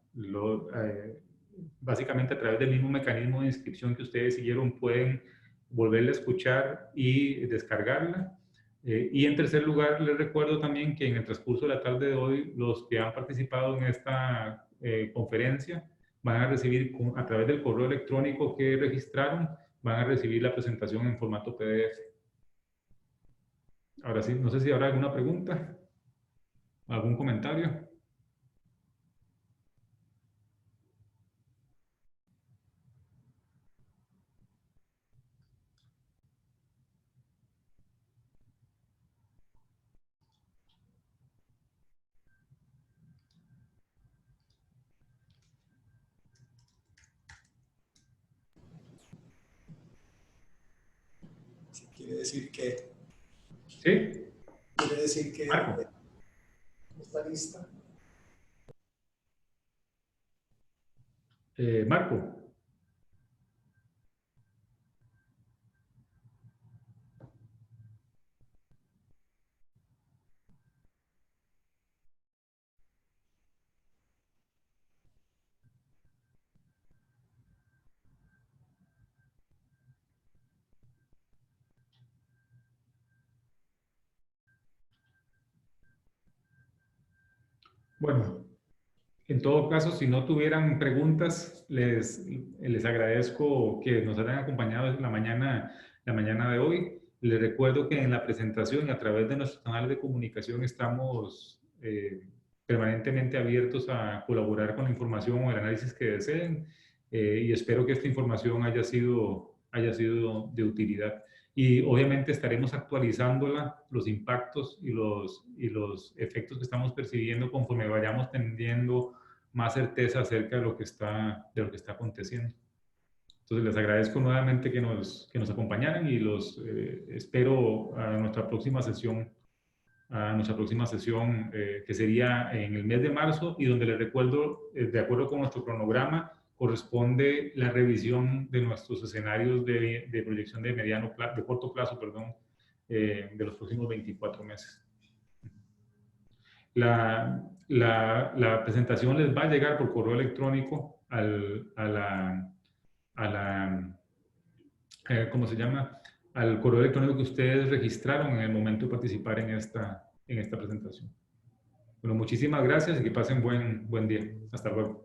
A: básicamente a través del mismo mecanismo de inscripción que ustedes siguieron, pueden volverla a escuchar y descargarla. Y en tercer lugar, les recuerdo también que en el transcurso de la tarde de hoy, los que han participado en esta conferencia van a recibir a través del correo electrónico que registraron, van a recibir la presentación en formato PDF. Ahora sí, no sé si habrá alguna pregunta, algún comentario.
B: Sí, quiere decir que...
A: ¿Sí?
B: Quiere decir que...
A: Marco.
B: ¿Está lista?
A: Marco. Bueno, en todo caso, si no tuvieran preguntas, les agradezco que nos hayan acompañado en la mañana de hoy. Les recuerdo que en la presentación y a través de nuestros canales de comunicación estamos permanentemente abiertos a colaborar con la información o el análisis que deseen y espero que esta información haya sido de utilidad. Y obviamente estaremos actualizándola, los impactos y los efectos que estamos percibiendo conforme vayamos teniendo más certeza acerca de lo que está aconteciendo. Entonces les agradezco nuevamente que nos acompañaran y los espero a nuestra próxima sesión, que sería en el mes de marzo y donde les recuerdo, de acuerdo con nuestro cronograma, corresponde la revisión de nuestros escenarios de proyección de corto plazo, de los próximos 24 meses. La presentación les va a llegar por correo electrónico ¿cómo se llama? Al correo electrónico que ustedes registraron en el momento de participar en esta presentación. Bueno, muchísimas gracias y que pasen buen día. Hasta luego.